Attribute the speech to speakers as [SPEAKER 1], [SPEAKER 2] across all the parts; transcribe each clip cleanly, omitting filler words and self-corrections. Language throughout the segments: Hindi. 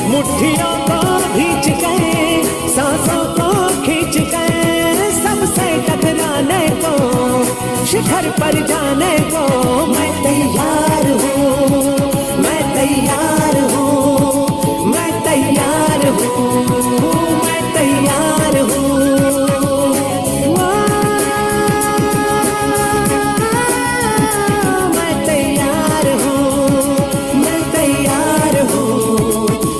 [SPEAKER 1] मुट्ठियों को भींच गए, सांसों को खींच गए, सबसे टकराने को, शिखर पर जाने को मैं तैयार हूँ, मैं तैयार हूँ, मैं तैयार हूँ, मैं तैयार हूँ। मैं तैयार हूँ, मैं तैयार हूँ,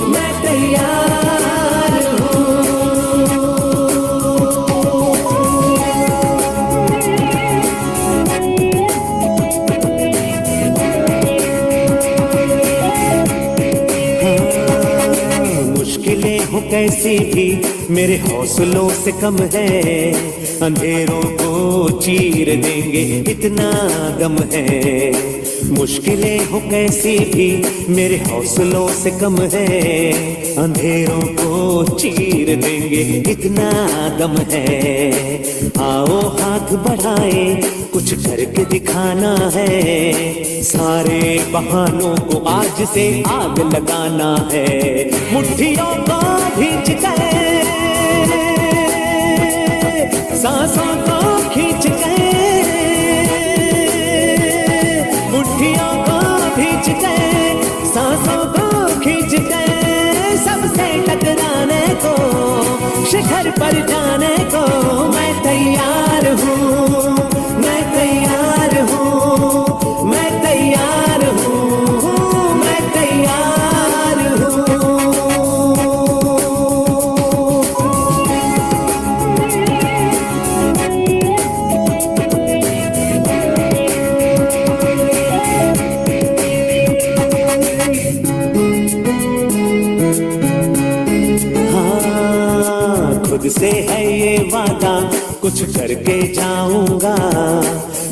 [SPEAKER 1] मैं तैयार हूँ। मुश्किलें हो कैसी भी मेरे हौसलों से कम है, अंधेरों को चीर देंगे इतना दम है। मुश्किलें हो कैसी भी मेरे हौसलों से कम है, अंधेरों को चीर देंगे इतना दम है। आओ हाथ बढ़ाए, कुछ करके दिखाना है, सारे बहानों को आज से आग लगाना है। मुट्ठियों को भींच गए, सांसों को खींच गए, मुट्ठियों को भींच गए, सांसों को खींच गए, सबसे टकराने को, शिखर पर जाने को मैं तैयार हूँ, मैं तैयार हूँ, मैं तैयार हूँ, मैं तैयार हूँ। हाँ, खुद से है ये वादा, कुछ करके जाऊंगा,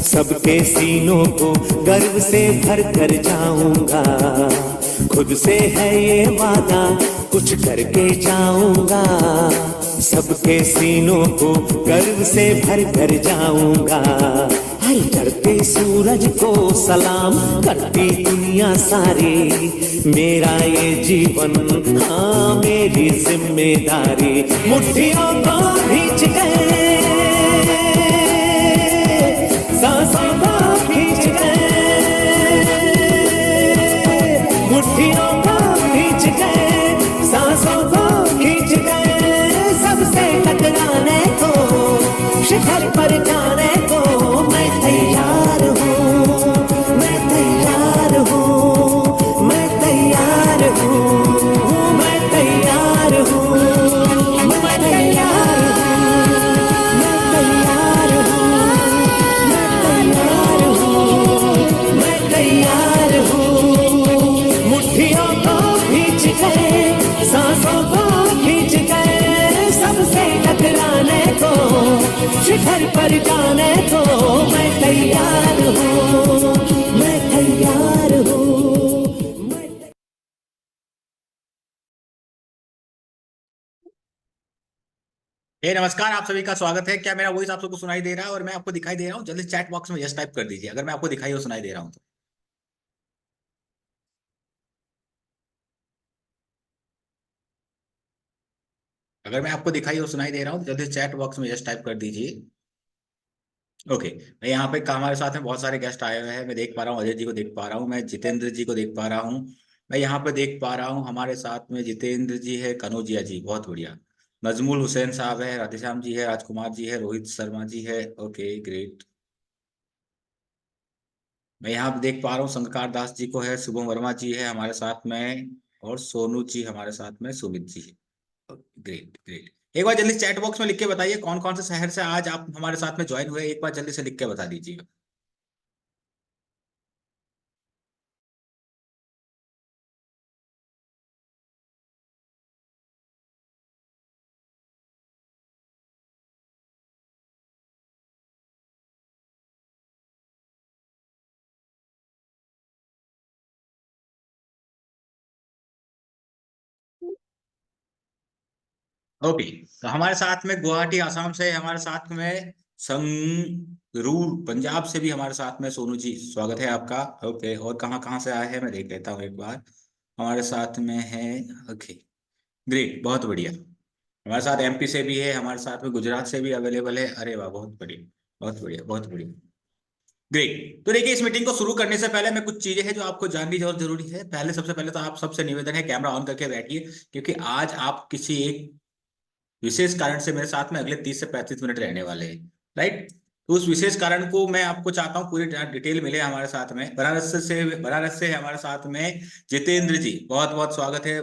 [SPEAKER 1] सबके सीनों को गर्व से भर कर जाऊंगा। खुद से है ये वादा, कुछ करके जाऊंगा, सबके सीनों को गर्व से भर कर जाऊंगा। हर चढ़ते सूरज को सलाम करती दुनिया सारी, मेरा ये जीवन हाँ मेरी जिम्मेदारी। मुट्ठियों को भींच गए, सांसों को खींच गए, मुट्ठियों को भींच गए, सांसों को खींच गए, सबसे टकराने को, शिखर पर जाने को मैं तैयार हूँ, मैं तैयार हूँ, मैं तैयार हूँ, मैं तैयार हूँ, मैं तैयार हूँ, मैं तैयार हूँ, मैं तैयार हूँ, मैं तैयार हूँ। मुट्ठियों को खींच गए, सांसों को खींच गए, सबसे टकराने को, शिखर पर जाने को मैं तैयार हूँ, मैं तैयार हूँ, मैं
[SPEAKER 2] नमस्कार, आप सभी का स्वागत है। क्या मेरा वॉइस आप सबको सुनाई दे रहा है और मैं आपको दिखाई दे रहा हूँ? जल्दी चैट बॉक्स में यस टाइप कर दीजिए अगर मैं आपको दिखाई और सुनाई दे रहा हूँ तो। अगर मैं आपको दिखाई और सुनाई दे रहा हूँ तो जल्दी चैट बॉक्स में यस टाइप कर दीजिए। ओके, मैं यहाँ पे हमारे साथ में बहुत सारे गेस्ट आए हुए हैं। मैं देख पा रहा हूँ अजय जी को देख पा रहा हूँ, मैं जितेंद्र जी को देख पा रहा हूँ, मैं यहाँ पे देख पा रहा हूँ हमारे साथ में जितेंद्र जी है, कनौजिया जी, बहुत बढ़िया, नजमुल हुसैन साहब है, राधेश्याम जी है, राजकुमार जी है, रोहित शर्मा जी है। Okay great. मैं यहाँ पे देख पा रहा हूँ संगकार दास जी को है, शुभम वर्मा जी है हमारे साथ में, और सोनू जी हमारे साथ में, सुमित जी है। Great great. एक बार जल्दी चैट बॉक्स में लिख के बताइए कौन कौन से शहर से आज आप हमारे साथ में ज्वाइन हुए, एक बार जल्दी से लिख के बता दीजिएगा। ओके, तो हमारे साथ में गुवाहाटी आसाम से हमारे साथ में, संगरूर पंजाब से भी हमारे साथ में सोनू जी, स्वागत है आपका। ओके, और कहाँ कहाँ से आए हैं मैं देख लेता हूँ एक बार। हमारे साथ में है। ओके, ग्रेट, बहुत बढ़िया। हमारे साथ एमपी से भी है, हमारे साथ में गुजरात से भी अवेलेबल है। अरे वाह, बहुत बढ़िया, बहुत बढ़िया, बहुत बढ़िया। ग्रेट। तो देखिए, इस मीटिंग को शुरू करने से पहले मैं कुछ चीजें हैं जो आपको जाननी बहुत जरूरी है। पहले, सबसे पहले तो आप सबसे निवेदन है, कैमरा ऑन करके बैठिए, क्योंकि आज आप किसी एक विशेष कारण से मेरे साथ में अगले 30 से 35 मिनट रहने वाले हैं। राइट। तो उस विशेष कारण को मैं आपको चाहता हूँ पूरी डिटेल मिले हमारे साथ में। बनारस से हमारे साथ में जितेंद्र जी, बहुत बहुत स्वागत है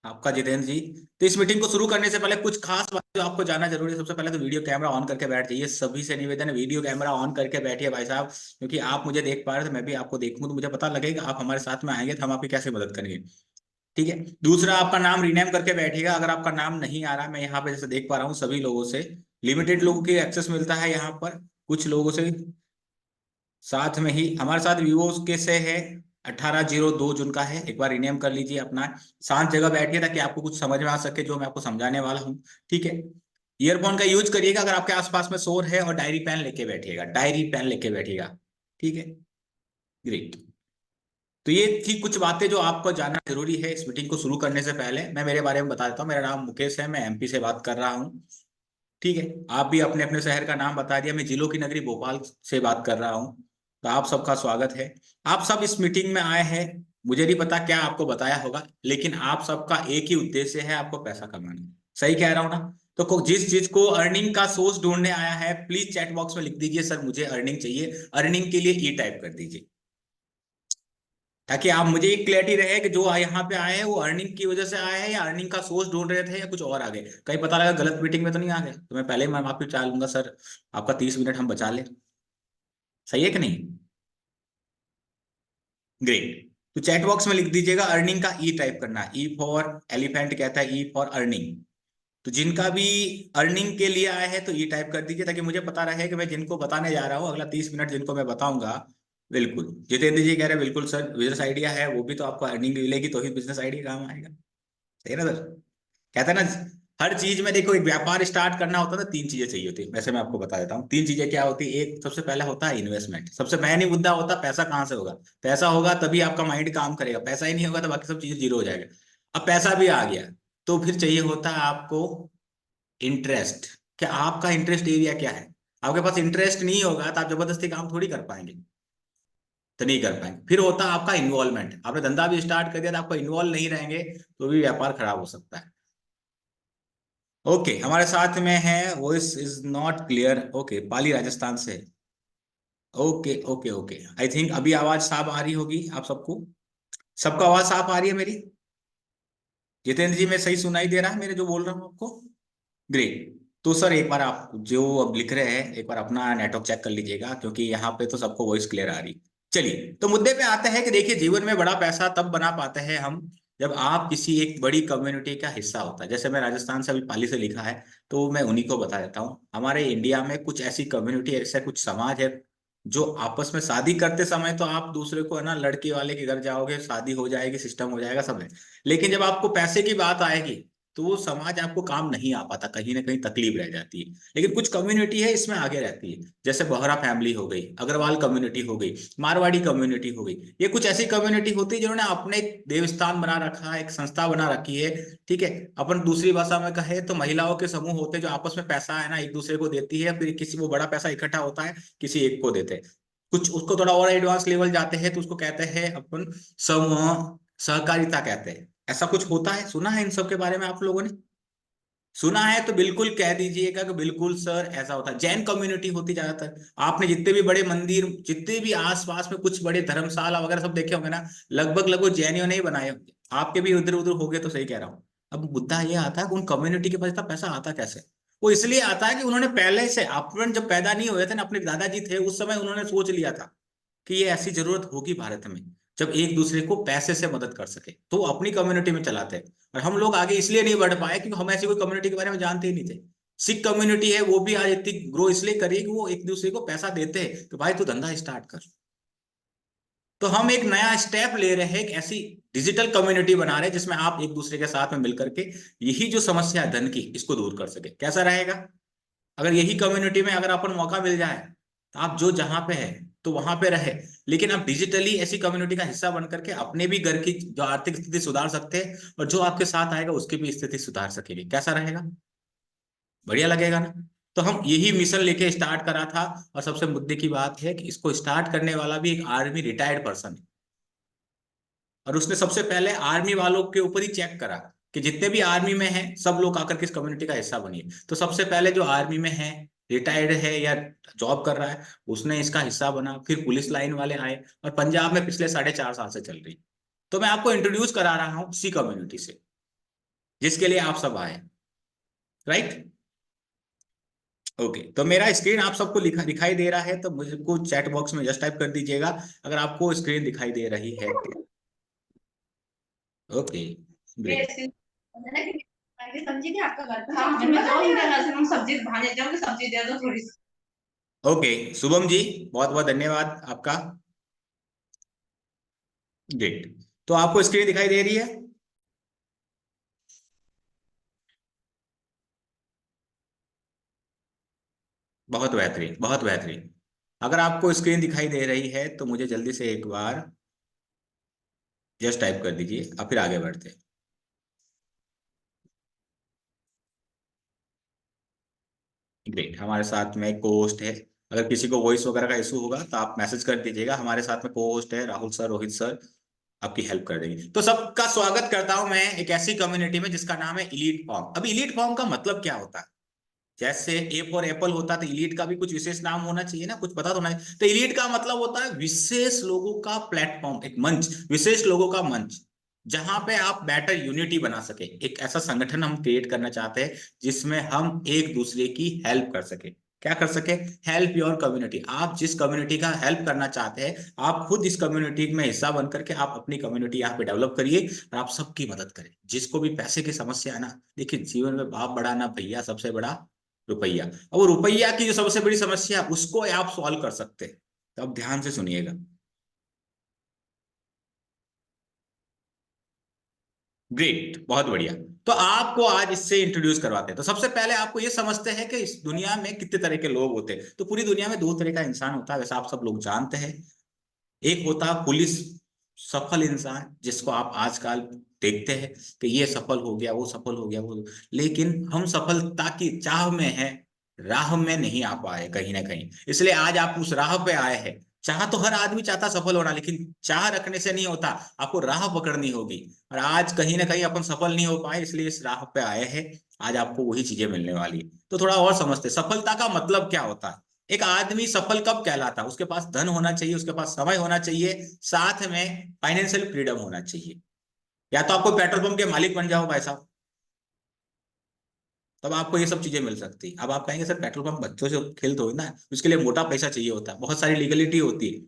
[SPEAKER 2] आपका जितेंद्र जी। तो इस मीटिंग को शुरू करने से पहले कुछ खास बात जो आपको जानना जरूरी है। सबसे पहले तो वीडियो कैमरा ऑन करके बैठ जाइए, सभी से निवेदन है, वीडियो कैमरा ऑन करके बैठिए भाई साहब, क्योंकि आप मुझे देख पा रहे थे, मैं भी आपको देखूं तो मुझे पता लगेगा आप हमारे साथ में आएंगे तो हम आपकी कैसे मदद करेंगे। ठीक है। दूसरा, आपका नाम रीनेम करके बैठिएगा। अगर आपका नाम नहीं आ रहा, मैं यहाँ पे जैसे देख पा रहा हूँ सभी लोगों से लिमिटेड लोगों की एक्सेस मिलता है यहाँ पर, कुछ लोगों से साथ में ही हमारे साथ विवो के से है 1802 जून का है। एक बार रीनेम कर लीजिए अपना, शांत जगह बैठिए ताकि आपको कुछ समझ में आ सके जो मैं आपको समझाने वाला हूँ। ठीक है। ईयरफोन का यूज करिएगा अगर आपके आसपास में शोर है, और डायरी पेन लेके बैठिएगा, डायरी पेन लेके बैठिएगा। ठीक है। ग्रेट। तो ये थी कुछ बातें जो आपको जानना जरूरी है इस मीटिंग को शुरू करने से पहले। मैं मेरे बारे में बता देता हूँ। मेरा नाम मुकेश है, मैं एमपी से बात कर रहा हूँ। ठीक है। आप भी अपने अपने शहर का नाम बता दिया। मैं जिलों की नगरी भोपाल से बात कर रहा हूँ। तो आप सबका स्वागत है। आप सब इस मीटिंग में आए हैं, मुझे नहीं पता क्या आपको बताया होगा, लेकिन आप सबका एक ही उद्देश्य है, आपको पैसा कमाना। सही कह रहा हूँ ना? तो जिस चीज को अर्निंग का सोर्स ढूंढने आया है, प्लीज चैट बॉक्स में लिख दीजिए, सर मुझे अर्निंग चाहिए। अर्निंग के लिए ई टाइप कर दीजिए, ताकि आप मुझे एक क्लैरिटी रहे कि जो यहाँ पे आए हैं वो अर्निंग की वजह से आए हैं, या अर्निंग का सोर्स ढूंढ रहे थे, या कुछ और आ गए। कहीं पता लगा गलत मीटिंग में तो नहीं आ गए, तो मैं पहले ही मैं माफी चाह लूंगा सर, आपका 30 मिनट हम बचा ले। सही है कि नहीं? ग्रेट। तो चैट बॉक्स में लिख दीजिएगा अर्निंग का ई टाइप करना, ई फॉर एलिफेंट कहता है, ई फॉर अर्निंग। तो जिनका भी अर्निंग के लिए आए हैं तो ई टाइप कर दीजिए, ताकि मुझे पता रहे कि मैं जिनको बताने जा रहा हूँ अगला 30 मिनट जिनको मैं बताऊंगा। बिल्कुल, जितेंद्र जी कह रहे हैं बिल्कुल सर, बिजनेस आइडिया है, वो भी तो आपको अर्निंग मिलेगी तो ही बिजनेस आइडिया काम आएगा। सही है ना सर? कहते हैं ना, हर चीज में देखो, एक व्यापार स्टार्ट करना होता है तो 3 चीजें चाहिए होती है। वैसे मैं आपको बता देता हूँ 3 चीजें क्या होती है। एक, सबसे पहला होता है इन्वेस्टमेंट। सबसे मेन ही मुद्दा होता है पैसा कहाँ से होगा। पैसा होगा तभी आपका माइंड काम करेगा, पैसा ही नहीं होगा तो बाकी सब चीजें जीरो हो जाएगा। अब पैसा भी आ गया तो फिर चाहिए होता है आपको इंटरेस्ट। क्या आपका इंटरेस्ट एरिया क्या है? आपके पास इंटरेस्ट नहीं होगा तो आप जबरदस्ती काम थोड़ी कर पाएंगे, तो नहीं कर पाएंगे। फिर होता है आपका इन्वॉल्वमेंट। आपने धंधा भी स्टार्ट कर दिया तो आपको इन्वॉल्व नहीं रहेंगे तो भी व्यापार खराब हो सकता है। ओके, हमारे साथ में है, voice is not clear. Okay, Pali Rajasthan से। Okay okay okay, I think अभी आवाज साफ आ रही होगी आप सबको। सबको आवाज साफ आ रही है मेरी? जितेंद्र जी, मैं सही सुनाई दे रहा है मेरे जो बोल रहा हूँ आपको? ग्रेट। तो सर एक बार आप जो अब लिख रहे हैं एक बार अपना नेटवर्क चेक कर लीजिएगा, क्योंकि यहाँ पे तो सबको वॉइस क्लियर आ रही। चलिए, तो मुद्दे पे आते हैं कि देखिए, जीवन में बड़ा पैसा तब बना पाते हैं हम जब आप किसी एक बड़ी कम्युनिटी का हिस्सा होता है। जैसे मैं राजस्थान से, अभी पाली से लिखा है, तो मैं उन्हीं को बता देता हूँ। हमारे इंडिया में कुछ ऐसी कम्युनिटी, ऐसा कुछ समाज है जो आपस में शादी करते समय तो आप दूसरे को, है ना, लड़की वाले के घर जाओगे, शादी हो जाएगी, सिस्टम हो जाएगा, सब है। लेकिन जब आपको पैसे की बात आएगी तो वो समाज आपको काम नहीं आ पाता, कहीं ना कहीं तकलीफ रह जाती है। लेकिन कुछ कम्युनिटी है इसमें आगे रहती है, जैसे बोहरा फैमिली हो गई, अग्रवाल कम्युनिटी हो गई, मारवाड़ी कम्युनिटी हो गई। ये कुछ ऐसी कम्युनिटी होती है जिन्होंने अपने एक देवस्थान बना रखा है, एक संस्था बना रखी है। ठीक है। अपन दूसरी भाषा में कहे तो महिलाओं के समूह होते हैं जो आपस में पैसा, है ना, एक दूसरे को देती है, फिर किसी वो बड़ा पैसा इकट्ठा होता है, किसी एक को देते हैं। कुछ उसको थोड़ा और एडवांस लेवल जाते हैं तो उसको कहते हैं अपन समूह सहकारिता कहते हैं। ऐसा कुछ होता है, सुना है इन सब के बारे में आप लोगों ने? सुना है तो बिल्कुल कह दीजिएगा कि बिल्कुल सर ऐसा होता है। जैन कम्युनिटी होती ज्यादातर। आपने जितने भी बड़े मंदिर, जितने भी आसपास में कुछ बड़े धर्मशाला वगैरह सब देखे होंगे ना, लगभग लगभग जैनियों ने ही बनाए होंगे। आपके भी उधर उधर हो गए तो सही कह रहा हूँ। अब मुद्दा ये आता है कि उन कम्युनिटी के पास इतना पैसा आता कैसे? वो इसलिए आता है कि उन्होंने पहले से, अपन जब पैदा नहीं हुए थे ना, अपने दादाजी थे उस समय, उन्होंने सोच लिया था कि ये ऐसी जरूरत होगी भारत में जब एक दूसरे को पैसे से मदद कर सके, तो वो अपनी कम्युनिटी में चलाते हैं। और हम लोग आगे इसलिए नहीं बढ़ पाए क्योंकि हम ऐसी कोई कम्युनिटी के बारे में जानते ही नहीं थे। सिख कम्युनिटी है, वो भी आज इतनी ग्रो इसलिए करी कि वो एक दूसरे को पैसा देते हैं कि भाई तू धंधा स्टार्ट कर। तो हम एक नया स्टेप ले रहे हैं, एक ऐसी डिजिटल कम्युनिटी बना रहे हैं जिसमें आप एक दूसरे के साथ में मिलकर के यही जो समस्या है धन की, इसको दूर कर सके। कैसा रहेगा अगर यही कम्युनिटी में अगर अपन मौका मिल जाए तो आप जो जहां पे है तो वहां पे रहे, लेकिन आप डिजिटली ऐसी कम्युनिटी का हिस्सा बन करके अपने भी घर की जो आर्थिक स्थिति सुधार सकते हैं, और जो आपके साथ आएगा उसकी भी स्थिति सुधार सकेगी। कैसा रहेगा? बढ़िया लगेगा ना? तो हम यही मिशन लेके स्टार्ट करा था, और सबसे मुद्दे की बात है कि इसको स्टार्ट करने वाला भी एक आर्मी रिटायर्ड पर्सन है, और उसने सबसे पहले आर्मी वालों के ऊपर ही चेक करा कि जितने भी आर्मी में हैं सब लोग आकर के इस कम्युनिटी का हिस्सा बनिए। तो सबसे पहले जो आर्मी में है, रिटायर्ड है या जॉब कर रहा है, उसने इसका हिस्सा बना। फिर पुलिस लाइन वाले आए, और पंजाब में पिछले 4.5 साल से चल रही। तो मैं आपको इंट्रोड्यूस करा रहा हूँ सी कम्युनिटी से, जिसके लिए आप सब आए। राइट? ओके, तो मेरा स्क्रीन आप सबको लिखा दिखाई दे रहा है तो मुझे को चैट बॉक्स में जस्ट टाइप कर दीजिएगा अगर आपको स्क्रीन दिखाई दे रही है। Okay, great.
[SPEAKER 3] समझी थी आपका घर हाँ मैं जाऊंगी लहसुन हम सब्जी भाने जाऊंगी सब्जी दे दो थोड़ी सी।
[SPEAKER 2] ओके, शुभम जी, बहुत बहुत धन्यवाद आपका। ग्रेट, तो आपको स्क्रीन दिखाई दे रही है? बहुत बेहतरीन, बहुत बेहतरीन। अगर आपको स्क्रीन दिखाई दे रही है तो मुझे जल्दी से एक बार जस्ट टाइप कर दीजिए, अब फिर आगे बढ़ते हैं। ग्रेट, हमारे साथ में को होस्ट है। अगर किसी को वॉइस वगैरह का इशू होगा तो आप मैसेज कर दीजिएगा। हमारे साथ में को होस्ट है राहुल सर, रोहित सर, आपकी हेल्प कर देंगे। तो सबका स्वागत करता हूं मैं एक ऐसी कम्युनिटी में जिसका नाम है इलीट फॉर्म। अब इलीट फॉर्म का मतलब क्या होता है? जैसे ए फॉर एप्पल होता है तो इलीट का भी कुछ विशेष नाम होना चाहिए ना, कुछ पता तो होना चाहिए। तो इलीट का मतलब होता है विशेष लोगों का प्लेटफॉर्म, एक मंच, विशेष लोगों का मंच, जहां पे आप बेटर यूनिटी बना सके। एक ऐसा संगठन हम क्रिएट करना चाहते हैं जिसमें हम एक दूसरे की हेल्प कर सके। क्या कर सके? Help your community. आप जिस कम्युनिटी का हेल्प करना चाहते हैं, आप खुद इस कम्युनिटी में हिस्सा बन करके आप अपनी कम्युनिटी यहाँ पे डेवलप करिए, और आप सबकी मदद करें। जिसको भी पैसे की समस्या है ना, देखिए जीवन में बाप बड़ा ना भैया, सबसे बड़ा रुपया। अब वो रुपया की जो सबसे बड़ी समस्या उसको आप सॉल्व कर सकते हैं। तो अब ध्यान से सुनिएगा। ग्रेट, बहुत बढ़िया। तो आपको आज इससे इंट्रोड्यूस करवाते हैं। तो सबसे पहले आपको ये समझते हैं कि इस दुनिया में कितने तरह के लोग होते हैं। तो पूरी दुनिया में दो तरह का इंसान होता है, वैसा आप सब लोग जानते हैं। एक होता है पुलिस सफल इंसान, जिसको आप आजकल देखते हैं कि ये सफल हो गया, वो सफल हो गया, वो। लेकिन हम सफलता की चाह में हैं, राह में नहीं आ पाए कहीं ना कहीं, इसलिए आज आप उस राह पे आए हैं। चाह तो हर आदमी चाहता सफल होना, लेकिन चाह रखने से नहीं होता, आपको राह पकड़नी होगी। और आज कहीं ना कहीं अपन सफल नहीं हो पाए, इसलिए इस राह पे आए हैं। आज आपको वही चीजें मिलने वाली है। तो थोड़ा और समझते, सफलता का मतलब क्या होता है। एक आदमी सफल कब कहलाता है? उसके पास धन होना चाहिए, उसके पास समय होना चाहिए, साथ में फाइनेंशियल फ्रीडम होना चाहिए। या तो आपको पेट्रोल पंप के मालिक बन जाओ भाई साहब, तब आपको ये सब चीजें मिल सकती। अब आप कहेंगे सर पेट्रोल पंप बच्चों से खेल तो ना, उसके लिए मोटा पैसा चाहिए होता है, बहुत सारी लीगलिटी होती है।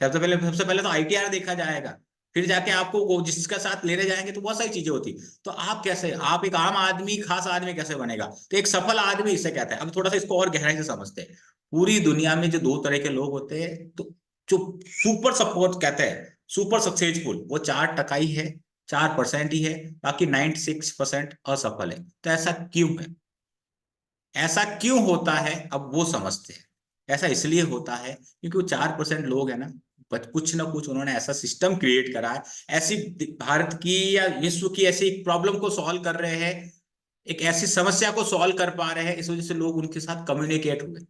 [SPEAKER 2] सबसे पहले तो आईटीआर देखा जाएगा, फिर जाके आपको वो जिसका साथ लेने जाएंगे तो बहुत सारी चीजें होती। तो आप कैसे, आप एक आम आदमी खास आदमी कैसे बनेगा? तो एक सफल आदमी इसे कहते हैं। अब थोड़ा सा इसको और गहराई से समझते हैं। पूरी दुनिया में जो दो तरह के लोग होते हैं, तो जो सुपर सपोर्ट कहते हैं, सुपर सक्सेसफुल, वो 4% ही है, 4% ही है, बाकी 96% असफल है। तो ऐसा क्यों है? ऐसा क्यों होता है अब वो समझते हैं। ऐसा इसलिए होता है क्योंकि वो 4% लोग है ना, कुछ ना कुछ उन्होंने ऐसा सिस्टम क्रिएट करा है, ऐसी भारत की या विश्व की ऐसी प्रॉब्लम को सॉल्व कर रहे हैं, एक ऐसी समस्या को सॉल्व कर पा रहे हैं, इस वजह से लोग उनके साथ कम्युनिकेट हुए,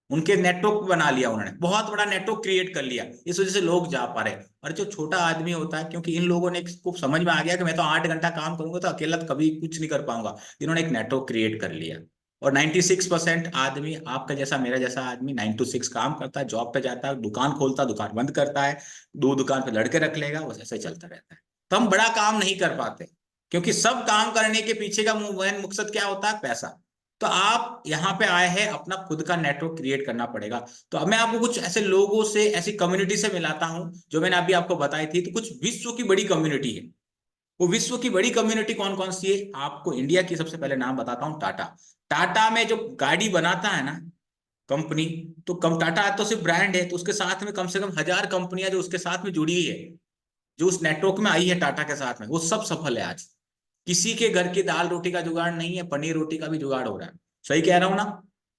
[SPEAKER 2] उनके नेटवर्क बना लिया, उन्होंने बहुत बड़ा नेटवर्क क्रिएट कर लिया, इस वजह से लोग जा पा रहे हैं। और जो छोटा आदमी होता है, क्योंकि इन लोगों ने को समझ में आ गया कि मैं तो 8 घंटा काम करूंगा तो अकेला तो कभी कुछ नहीं कर पाऊंगा, इन्होंने एक नेटवर्क क्रिएट कर लिया। और 96% आदमी, आपका जैसा मेरा जैसा आदमी 9 to 6 काम करता है, जॉब पे जाता है, दुकान खोलता है, दुकान बंद करता है, दो दुकान पे लड़के रख लेगा, बस ऐसे चलता रहता है। तो हम बड़ा काम नहीं कर पाते, क्योंकि सब काम करने के पीछे का मेन मकसद क्या होता है? पैसा। तो आप यहाँ पे आए हैं, अपना खुद का नेटवर्क क्रिएट करना पड़ेगा। तो अब मैं आपको कुछ ऐसे लोगों से, ऐसी कम्युनिटी से मिलाता हूं जो मैंने अभी आपको बताई थी। तो कुछ विश्व की बड़ी कम्युनिटी है। वो विश्व की बड़ी कम्युनिटी कौन कौन सी है? आपको इंडिया की सबसे पहले नाम बताता हूँ, टाटा। टाटा में जो गाड़ी बनाता है ना कंपनी, तो कम टाटा तो सिर्फ ब्रांड है, तो उसके साथ में कम से कम 1000 कंपनियां जो उसके साथ में जुड़ी हुई है, जो उस नेटवर्क में आई है टाटा के साथ में, वो सब सफल है आज। किसी के घर की दाल रोटी का जुगाड़ नहीं है, पनीर रोटी का भी जुगाड़ हो रहा है। सही कह रहा हूं ना?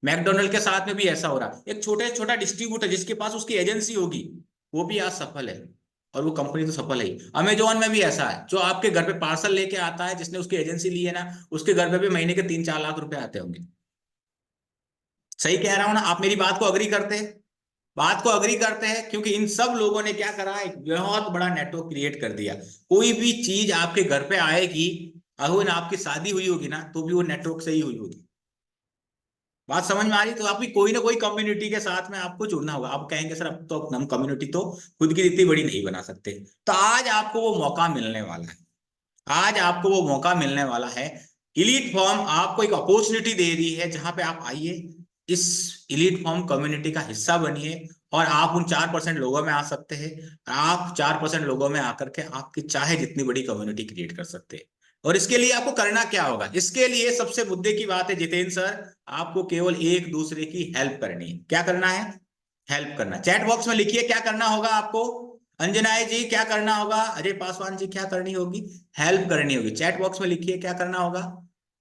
[SPEAKER 2] मैकडोनल्ड के साथ में भी ऐसा हो रहा है। एक छोटे छोटा डिस्ट्रीब्यूटर जिसके पास उसकी एजेंसी होगी वो भी आज सफल है, और वो कंपनी तो सफल है ही। अमेजोन में भी ऐसा है, जो आपके घर पे पार्सल लेके आता है, जिसने उसकी एजेंसी ली है ना, उसके घर पे भी महीने के 3-4 लाख रुपए आते होंगे। सही कह रहा हूं ना? आप मेरी बात को अग्री करते हैं? बात को अग्री करते हैं, क्योंकि इन सब लोगों ने क्या करा, एक बहुत बड़ा नेटवर्क क्रिएट कर दिया। कोई भी चीज आपके घर पे आएगी, अगर आपकी शादी हुई होगी ना, तो भी वो नेटवर्क से ही हुई होगी। बात समझ में आ रही? तो आपकी कोई ना कोई कम्युनिटी के साथ में आपको जुड़ना होगा। आप कहेंगे सर अब तो हम कम्युनिटी तो खुद की इतनी बड़ी नहीं बना सकते, तो आज आपको वो मौका मिलने वाला है। आज आपको वो मौका मिलने वाला है। इलीट फॉर्म आपको एक अपॉर्चुनिटी दे रही है, जहां पे आप आइए, इस इलीट फॉर्म कम्युनिटी का हिस्सा बनिए, और आप उन 4% लोगों में आ सकते हैं। आप 4% लोगों में आकर के आपकी चाहे जितनी बड़ी कम्युनिटी क्रिएट कर सकते हैं। और इसके लिए आपको करना क्या होगा? इसके लिए सबसे मुद्दे की बात है जितेंद्र सर, आपको केवल एक दूसरे की हेल्प करनी है। क्या करना है? हेल्प करना। चैट बॉक्स में लिखिए क्या करना होगा आपको। अंजनाए जी क्या करना होगा? अजय पासवान जी क्या करनी होगी? हेल्प करनी होगी। चैट बॉक्स में लिखिए क्या करना होगा।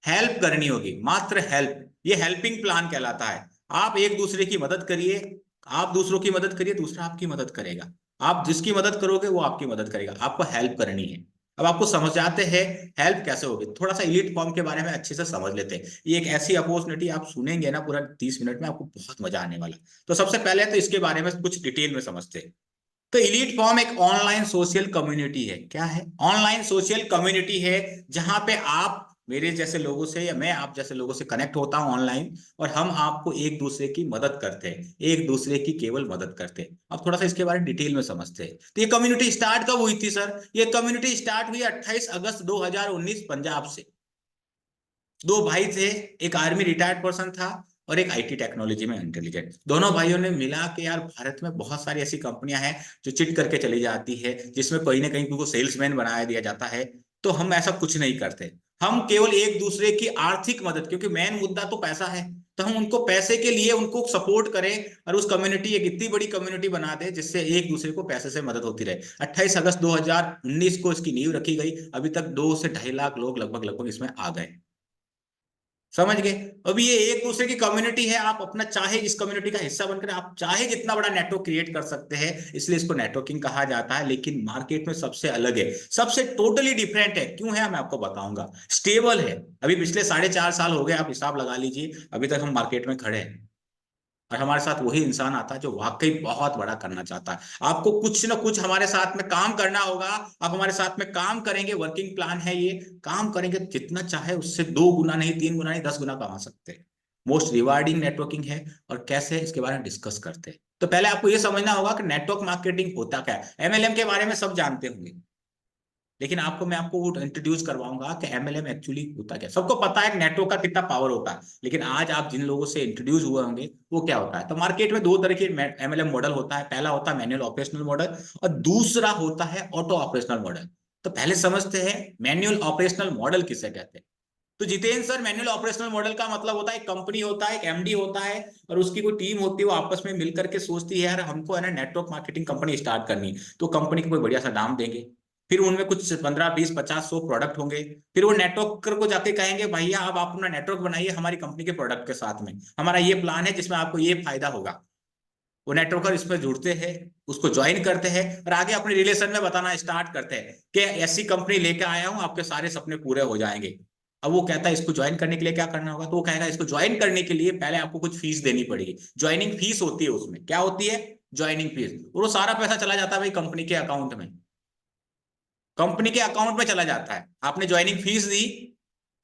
[SPEAKER 2] हेल्प करनी होगी, मात्र हेल्प। ये हेल्पिंग प्लान कहलाता है। आप एक दूसरे की मदद करिए, आप दूसरों की मदद करिए, दूसरा आपकी मदद करेगा। आप जिसकी मदद करोगे वो आपकी मदद करेगा। आपको हेल्प करनी है। अब आपको समझ जाते हैं हेल्प कैसे होगी। थोड़ा सा इलीट फॉर्म के बारे में अच्छे से समझ लेते हैं। ये एक ऐसी अपॉर्चुनिटी आप सुनेंगे ना पूरा 30 मिनट में, आपको बहुत मजा आने वाला। तो सबसे पहले तो इसके बारे में कुछ डिटेल में समझते हैं। तो इलीट फॉर्म एक ऑनलाइन सोशल कम्युनिटी है। क्या है? ऑनलाइन सोशल कम्युनिटी है, जहां पे आप मेरे जैसे लोगों से या मैं आप जैसे लोगों से कनेक्ट होता हूं ऑनलाइन, और हम आपको एक दूसरे की मदद करते हैं, एक दूसरे की केवल मदद करते हैं। अब थोड़ा सा इसके बारे में डिटेल में समझते हैं। तो ये कम्युनिटी स्टार्ट कब हुई थी सर? ये कम्युनिटी स्टार्ट हुई 28 अगस्त 2019 पंजाब से। दो भाई थे, एक आर्मी रिटायर्ड पर्सन था और एक आईटी टेक्नोलॉजी में इंटेलिजेंट। दोनों भाइयों ने मिला के, यार भारत में बहुत सारी ऐसी कंपनियां हैं जो चिट करके चली जाती है, जिसमें कहीं ना कहीं उनको सेल्समैन बनाया दिया जाता है। तो हम ऐसा कुछ नहीं करते। हम केवल एक दूसरे की आर्थिक मदद, क्योंकि मेन मुद्दा तो पैसा है, तो हम उनको पैसे के लिए उनको सपोर्ट करें, और उस कम्युनिटी एक इतनी बड़ी कम्युनिटी बना दे जिससे एक दूसरे को पैसे से मदद होती रहे। 28 अगस्त 2019 को इसकी नींव रखी गई। अभी तक 2 से 2.5 लाख लोग लगभग लगभग इसमें आ गए। समझ गए? अब ये एक दूसरे की कम्युनिटी है। आप अपना चाहे इस कम्युनिटी का हिस्सा बनकर आप चाहे जितना बड़ा नेटवर्क क्रिएट कर सकते हैं, इसलिए इसको नेटवर्किंग कहा जाता है। लेकिन मार्केट में सबसे अलग है, सबसे टोटली डिफरेंट है। क्यों है मैं आपको बताऊंगा। स्टेबल है। अभी पिछले 4.5 साल हो गए, आप हिसाब लगा लीजिए, अभी तक हम मार्केट में खड़े हैं, और हमारे साथ वही इंसान आता है जो वाकई बहुत बड़ा करना चाहता है। आपको कुछ ना कुछ हमारे साथ में काम करना होगा। आप हमारे साथ में काम करेंगे, वर्किंग प्लान है ये। काम करेंगे तो जितना चाहे उससे 2 गुना नहीं, 3 गुना नहीं, 10 गुना कमा सकते हैं। मोस्ट रिवार्डिंग नेटवर्किंग है। और कैसे, इसके बारे में डिस्कस करते हैं। तो पहले आपको यह समझना होगा कि नेटवर्क मार्केटिंग होता क्या है। एमएलएम के बारे में सब जानते होंगे, लेकिन मैं आपको वो इंट्रोड्यूस करवाऊंगा कि एमएलएम एक्चुअली होता क्या। सबको पता है नेटवर्क का कितना पावर होता है, लेकिन आज आप जिन लोगों से इंट्रोड्यूस हुए होंगे वो क्या होता है। तो मार्केट में 2 तरह के एमएलएम मॉडल होता है। पहला होता है मैनुअल ऑपरेशनल मॉडल, और दूसरा होता है ऑटो ऑपरेशनल मॉडल। तो पहले समझते हैं मैनुअल ऑपरेशनल मॉडल किसे कहते हैं। तो Jitendra sir, manual operational model का मतलब होता है एक कंपनी होता है, एक एमडी होता है, और उसकी कोई टीम होती है, वो आपस में मिलकर के सोचती है यार हमको है ना नेटवर्क मार्केटिंग कंपनी स्टार्ट करनी। तो कंपनी को कोई बढ़िया सा नाम देंगे, फिर उनमें कुछ 15, 20, 50, 100 प्रोडक्ट होंगे। फिर वो नेटवर्कर को जाके कहेंगे भैया अब आप अपना नेटवर्क बनाइए हमारी कंपनी के प्रोडक्ट के साथ में, हमारा ये प्लान है जिसमें आपको ये फायदा होगा। वो नेटवर्कर इसमें जुड़ते हैं, उसको ज्वाइन करते हैं, और आगे अपने रिलेशन में बताना स्टार्ट करते हैं कि ऐसी कंपनी लेके आया हूं, आपके सारे सपने पूरे हो जाएंगे। अब वो कहता है इसको ज्वाइन करने के लिए क्या करना होगा, तो वो कहेगा इसको ज्वाइन करने के लिए पहले आपको कुछ फीस देनी पड़ेगी। ज्वाइनिंग फीस होती है। उसमें क्या होती है? Joining fees. और वो सारा पैसा चला जाता है भाई कंपनी के अकाउंट में। कंपनी के अकाउंट में चला जाता है। आपने ज्वाइनिंग फीस दी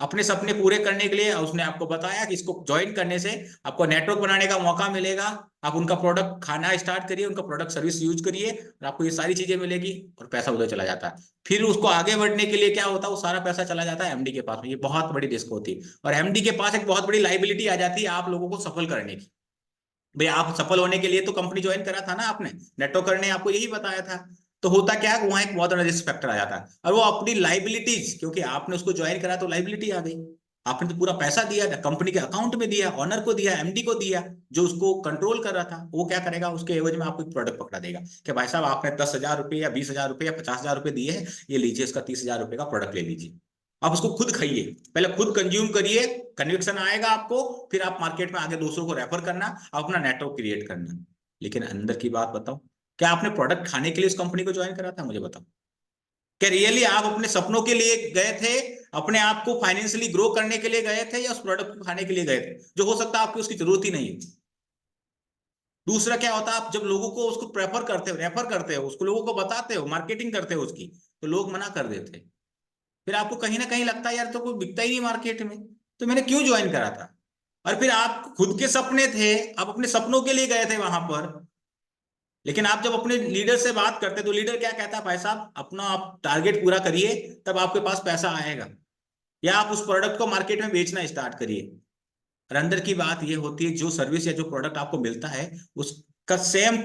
[SPEAKER 2] अपने सपने पूरे करने के लिए, उसने आपको बताया कि इसको ज्वाइन करने से आपको नेटवर्क बनाने का मौका मिलेगा। आप उनका प्रोडक्ट खाना स्टार्ट करिए, उनका प्रोडक्ट सर्विस यूज करिए, और आपको ये सारी चीजें मिलेगी, और पैसा उधर चला जाता है। फिर उसको आगे बढ़ने के लिए क्या होता है, वो सारा पैसा चला जाता है एमडी के पास में। ये बहुत बड़ी रिस्क होती है, और एमडी के पास एक बहुत बड़ी लाइबिलिटी आ जाती है आप लोगों को सफल करने की। भाई आप सफल होने के लिए तो कंपनी ज्वाइन करा था ना आपने, नेटवर्क करने आपको यही बताया था। तो होता क्या है, वहां एक बहुत बड़ा रिस्क फैक्टर आ जाता है, और वो अपनी लाइबिलिटीज, क्योंकि आपने उसको ज्वाइन करा तो लाइबिलिटी आ गई। आपने तो पूरा पैसा दिया, कंपनी के अकाउंट में दिया, ऑनर को दिया, एमडी को दिया, जो उसको कंट्रोल कर रहा था। वो क्या करेगा, उसके एवज में आपको एक प्रोडक्ट पकड़ा देगा कि भाई साहब आपने 10,000 रुपये या 20,000 रुपये या 50,000 रुपये दिए हैं, ये लीजिए इसका 30,000 रुपये का प्रोडक्ट ले लीजिए। आप उसको खुद खाइए, पहले खुद कंज्यूम करिए, कन्विक्शन आएगा आपको, फिर आप मार्केट में आगे दूसरों को रेफर करना, अपना नेटवर्क क्रिएट करना। लेकिन अंदर की बात बताओ, क्या आपने प्रोडक्ट खाने के लिए इस कंपनी को ज्वाइन करा था? मुझे बताओ, क्या रियली आप अपने सपनों के लिए गए थे, अपने आप को फाइनेंशियली ग्रो करने के लिए गए थे, या उस प्रोडक्ट को खाने के लिए गए थे, जो हो सकता है आपको उसकी जरूरत ही नहीं है? दूसरा क्या होता है, आप जब लोगों को उसको प्रेफर करते हो, रेफर करते हो, उसको लोगों को बताते हो, मार्केटिंग करते हो उसकी, तो लोग मना कर देते, फिर आपको कहीं ना कहीं लगता है यार तो कोई बिकता ही नहीं मार्केट में, तो मैंने क्यों ज्वाइन करा था? और फिर आप खुद के सपने थे, आप अपने सपनों के लिए गए थे वहां पर, लेकिन आप जब अपने लीडर से बात करते तो लीडर क्या कहता है, भाई साहब अपना आप टारगेट पूरा करिए, तब आपके पास पैसा आएगा, या आप उस प्रोडक्ट को मार्केट में बेचना स्टार्ट करिए। और अंदर की बात यह होती है, जो सर्विस या जो प्रोडक्ट आपको मिलता है उसका सेम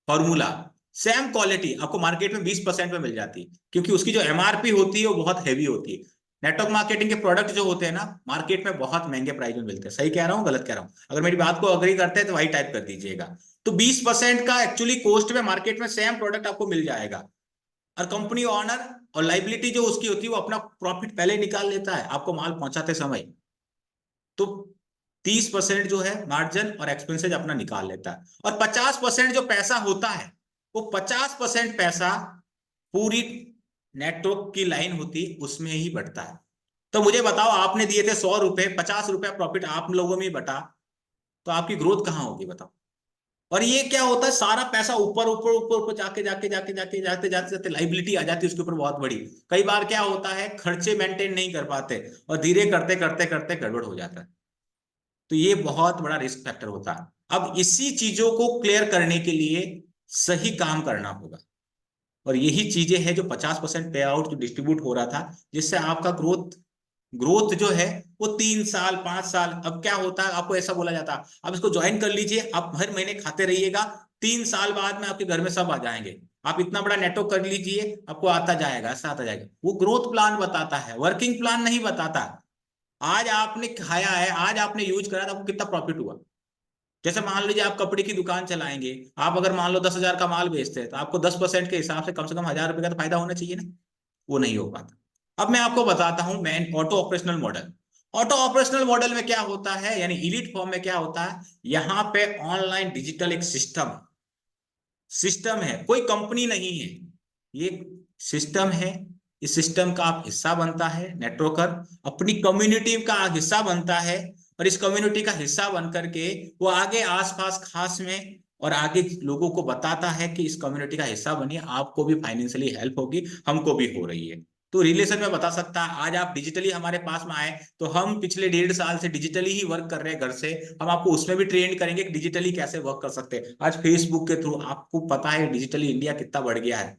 [SPEAKER 2] फॉर्मूला, सेम क्वालिटी आपको मार्केट में 20% में मिल जाती है, क्योंकि उसकी जो एमआरपी होती है वो बहुत हैवी होती है। नेटवर्क मार्केटिंग के प्रोडक्ट जो होते हैं ना, मार्केट में बहुत महंगे प्राइस में मिलते हैं। सही कह रहा हूँ, गलत कह रहा हूँ? अगर मेरी बात को अग्री करते हैं तो वही टाइप कर दीजिएगा। तो 20% का एक्चुअली कॉस्ट में मार्केट में सेम प्रोडक्ट आपको मिल जाएगा, और कंपनी ऑनर और लाइबिलिटी जो उसकी होती है वो अपना प्रॉफिट पहले निकाल लेता है आपको माल पहुंचाते समय। तो 30% जो है मार्जिन और एक्सपेंसेज अपना निकाल लेता है, और 50% जो पैसा होता है वो 50% पैसा पूरी नेटवर्क की लाइन होती उसमें ही बटता है। तो मुझे बताओ, आपने दिए थे 100 रुपए, 50 रुपए प्रॉफिट आप लोगों में ही बटा, तो आपकी ग्रोथ कहां होगी बताओ? और ये क्या होता है, सारा पैसा ऊपर ऊपर ऊपर ऊपर जाके जाके जाके जाके जाते जाते जाते लाइबिलिटी आ जाती है उसके ऊपर बहुत बड़ी। कई बार क्या होता है, खर्चे मेंटेन नहीं कर पाते और धीरे करते करते करते गड़बड़ हो जाता है। तो ये बहुत बड़ा रिस्क फैक्टर होता है। अब इसी चीजों को क्लियर करने के लिए सही काम करना होगा, और यही चीजें हैं जो 50% पे आउट जो डिस्ट्रीब्यूट हो रहा था, जिससे आपका ग्रोथ ग्रोथ जो है वो 3 साल 5 साल। अब क्या होता है, आपको ऐसा बोला जाता है आप इसको ज्वाइन कर लीजिए, आप हर महीने खाते रहिएगा, 3 साल बाद में आपके घर में सब आ जाएंगे, आप इतना बड़ा नेटवर्क कर लीजिए, आपको आता जाएगा, ऐसा आता जाएगा। वो ग्रोथ प्लान बताता है, वर्किंग प्लान नहीं बताता। आज आपने खाया है, आज आपने यूज करा, तो आपको कितना प्रॉफिट हुआ? जैसे मान लीजिए आप कपड़े की दुकान चलाएंगे, आप अगर मान लो 10,000 का माल बेचते हैं, तो आपको 10% के हिसाब से कम 1,000 रुपए का तो फायदा होना चाहिए ना। वो नहीं हो पाता। अब मैं आपको बताता हूं मैं auto operational model. Auto operational model में क्या होता है, यानी इलीट फॉर्म में क्या होता है, यहां पे ऑनलाइन डिजिटल एक सिस्टम सिस्टम है, कोई कंपनी नहीं है, ये सिस्टम है। इस सिस्टम का आप हिस्सा बनता है, नेटवर्कर अपनी कम्युनिटी का हिस्सा बनता है, और इस कम्युनिटी का हिस्सा बन करके वो आगे आसपास खास में और आगे लोगों को बताता है कि इस कम्युनिटी का हिस्सा बनिए, आपको भी फाइनेंशियली हेल्प होगी, हमको भी हो रही है। तो रिलेशन में बता सकता है, आज आप डिजिटली हमारे पास में आए, तो हम पिछले 1.5 साल से डिजिटली ही वर्क कर रहे हैं घर से, हम आपको उसमें भी ट्रेन करेंगे कि डिजिटली कैसे वर्क कर सकते हैं। आज फेसबुक के थ्रू आपको पता है डिजिटली इंडिया कितना बढ़ गया है,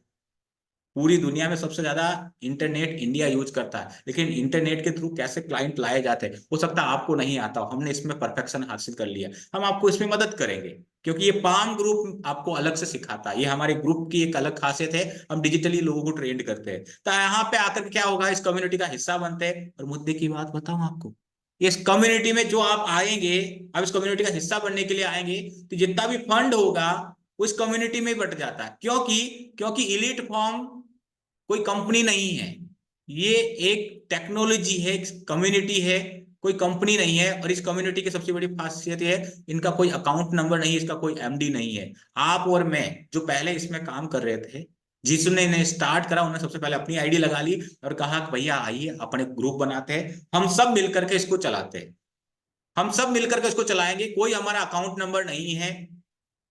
[SPEAKER 2] पूरी दुनिया में सबसे ज्यादा इंटरनेट इंडिया यूज करता है, लेकिन इंटरनेट के थ्रू कैसे क्लाइंट लाए जाते हैं हो सकता है आपको नहीं आता हो, हमने इसमें परफेक्शन हासिल कर लिया, हम आपको इसमें मदद करेंगे, क्योंकि ये पाम ग्रुप आपको अलग से सिखाता है, ये हमारे ग्रुप की एक अलग खासियत है, हम डिजिटली लोगों को ट्रेंड करते हैं। तो यहाँ पे आकर क्या होगा, इस कम्युनिटी का हिस्सा बनते हैं। और मुद्दे की बात बताऊं आपको, इस कम्युनिटी में जो आप आएंगे, आप इस कम्युनिटी का हिस्सा बनने के लिए आएंगे, तो जितना भी फंड होगा उस कम्युनिटी में बट जाता है। क्योंकि क्योंकि इलीट फॉर्म कोई कंपनी नहीं है, ये एक टेक्नोलॉजी है, कम्युनिटी है, कोई कंपनी नहीं है। और इस कम्युनिटी की सबसे बड़ी खासियत है, इनका कोई अकाउंट नंबर नहीं है, इसका कोई एमडी नहीं है। आप और मैं जो पहले इसमें काम कर रहे थे, जिसने इन्हें स्टार्ट करा, उन्होंने सबसे पहले अपनी आईडी लगा ली और कहा कि भैया आइए अपने ग्रुप बनाते हैं, हम सब मिलकर के इसको चलाते हैं, हम सब मिलकर के इसको चलाएंगे, कोई हमारा अकाउंट नंबर नहीं है,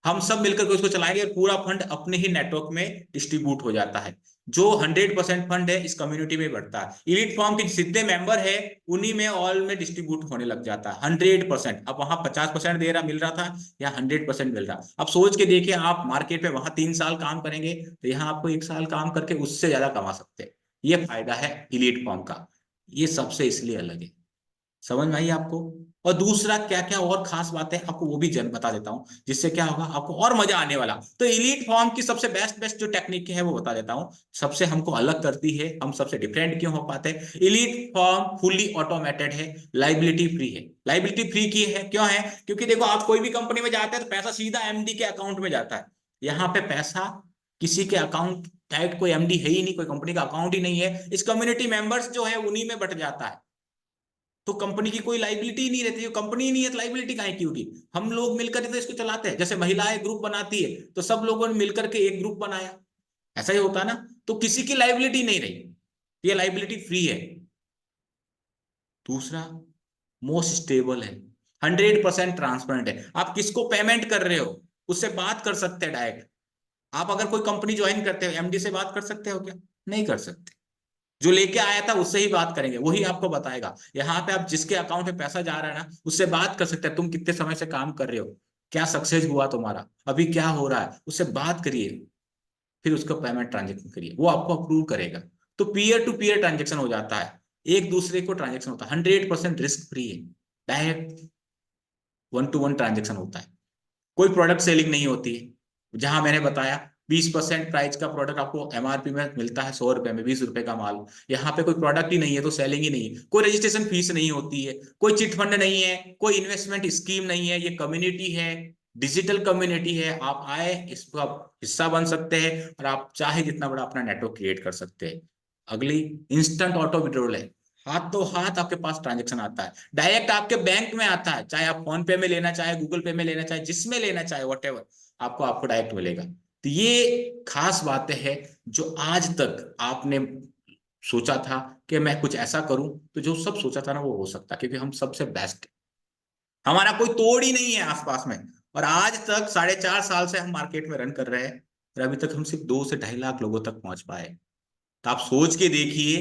[SPEAKER 2] हम सब मिलकर के उसको चलाएंगे, और पूरा फंड अपने ही नेटवर्क में डिस्ट्रीब्यूट हो जाता है। जो 100% फंड है इस कम्युनिटी में बढ़ता है, इलीट फॉर्म के जितने मेंबर है उन्हीं में ऑल में डिस्ट्रीब्यूट होने लग जाता है 100%। अब वहां 50% दे रहा मिल रहा था, या 100% मिल रहा। अब सोच के देखिए, आप मार्केट में वहां 3 साल काम करेंगे, तो यहाँ आपको 1 साल काम करके उससे ज्यादा कमा सकते हैं। ये फायदा है इलीट फॉर्म का, ये सबसे इसलिए अलग है। समझ में आई आपको? और दूसरा क्या क्या और खास बातें आपको वो भी जन बता देता हूं, जिससे क्या होगा आपको और मजा आने वाला। तो इलीट फॉर्म की सबसे बेस्ट बेस्ट जो टेक्निक है वो बता देता हूं, सबसे हमको अलग करती है, हम सबसे डिफरेंट क्यों हो पाते हैं। इलीट फॉर्म फुली ऑटोमेटेड है, लाइबिलिटी फ्री है। लाइबिलिटी फ्री की है क्यों है, क्योंकि देखो आप कोई भी कंपनी में जाते हैं तो पैसा सीधा एमडी के अकाउंट में जाता है, यहाँ पे पैसा किसी के अकाउंट डायरेक्ट कोई एमडी है ही नहीं, कोई कंपनी का अकाउंट ही नहीं है, इस कम्युनिटी मेंबर्स जो है उन्हीं में बट जाता है। तो कंपनी की कोई लाइबिलिटी ही नहीं रहती, कंपनी ही नहीं है तो लाइबिलिटी काहे की होगी? हम लोग मिलकर ही तो इसको चलाते हैं। जैसे महिलाएं ग्रुप बनाती है तो सब लोगों ने मिलकर के एक ग्रुप बनाया, ऐसा ही होता है ना। तो किसी की लाइबिलिटी नहीं रही, ये लाइबिलिटी फ्री है। दूसरा, मोस्ट स्टेबल है, 100% ट्रांसपेरेंट है। आप किसको पेमेंट कर रहे हो उससे बात कर सकते हैं डायरेक्ट। आप अगर कोई कंपनी ज्वाइन करते हो, एमडी से बात कर सकते हो क्या? नहीं कर सकते। जो लेके आया था उससे ही बात करेंगे, वही आपको बताएगा। यहाँ पे आप जिसके अकाउंट में पैसा जा रहा है ना, उससे बात कर सकते हैं, तुम कितने समय से काम कर रहे हो, क्या सक्सेस हुआ तुम्हारा, अभी क्या हो रहा है, उससे बात करिए, फिर उसका पेमेंट ट्रांजेक्शन करिए, वो आपको अप्रूव करेगा। तो पीयर टू पीयर ट्रांजेक्शन हो जाता है, एक दूसरे को ट्रांजेक्शन होता है, 100% रिस्क फ्री है, डायरेक्ट 1 to 1 ट्रांजेक्शन होता है। कोई प्रोडक्ट सेलिंग नहीं होती है। जहां मैंने बताया 20% प्राइस का प्रोडक्ट आपको एमआरपी में मिलता है 100 रुपए में, 20 रुपए का माल। यहाँ पे कोई प्रोडक्ट ही नहीं है तो सेलिंग ही नहीं है, कोई रजिस्ट्रेशन फीस नहीं होती है, कोई चिट फंड नहीं है, कोई इन्वेस्टमेंट स्कीम नहीं है। ये कम्युनिटी है, डिजिटल कम्युनिटी है। आप आए, इसको आप हिस्सा बन सकते हैं और आप चाहे जितना बड़ा अपना नेटवर्क क्रिएट कर सकते हैं। अगली, इंस्टेंट ऑटो विड्रॉल है, हाथ तो हाथ आपके पास ट्रांजेक्शन आता है, डायरेक्ट आपके बैंक में आता है, चाहे आप फोन पे में लेना चाहे, गूगल पे में लेना चाहे, जिसमें लेना चाहे, वॉटेवर, आपको डायरेक्ट मिलेगा। तो ये खास बातें हैं जो आज तक आपने सोचा था कि मैं कुछ ऐसा करूं, तो जो सब सोचा था ना वो हो सकता, क्योंकि हम सबसे बेस्ट, हमारा कोई तोड़ ही नहीं है आसपास में। और आज तक 4.5 साल से हम मार्केट में रन कर रहे हैं, और अभी तक हम सिर्फ 2 से 2.5 लाख लोगों तक पहुंच पाए। तो आप सोच के देखिए,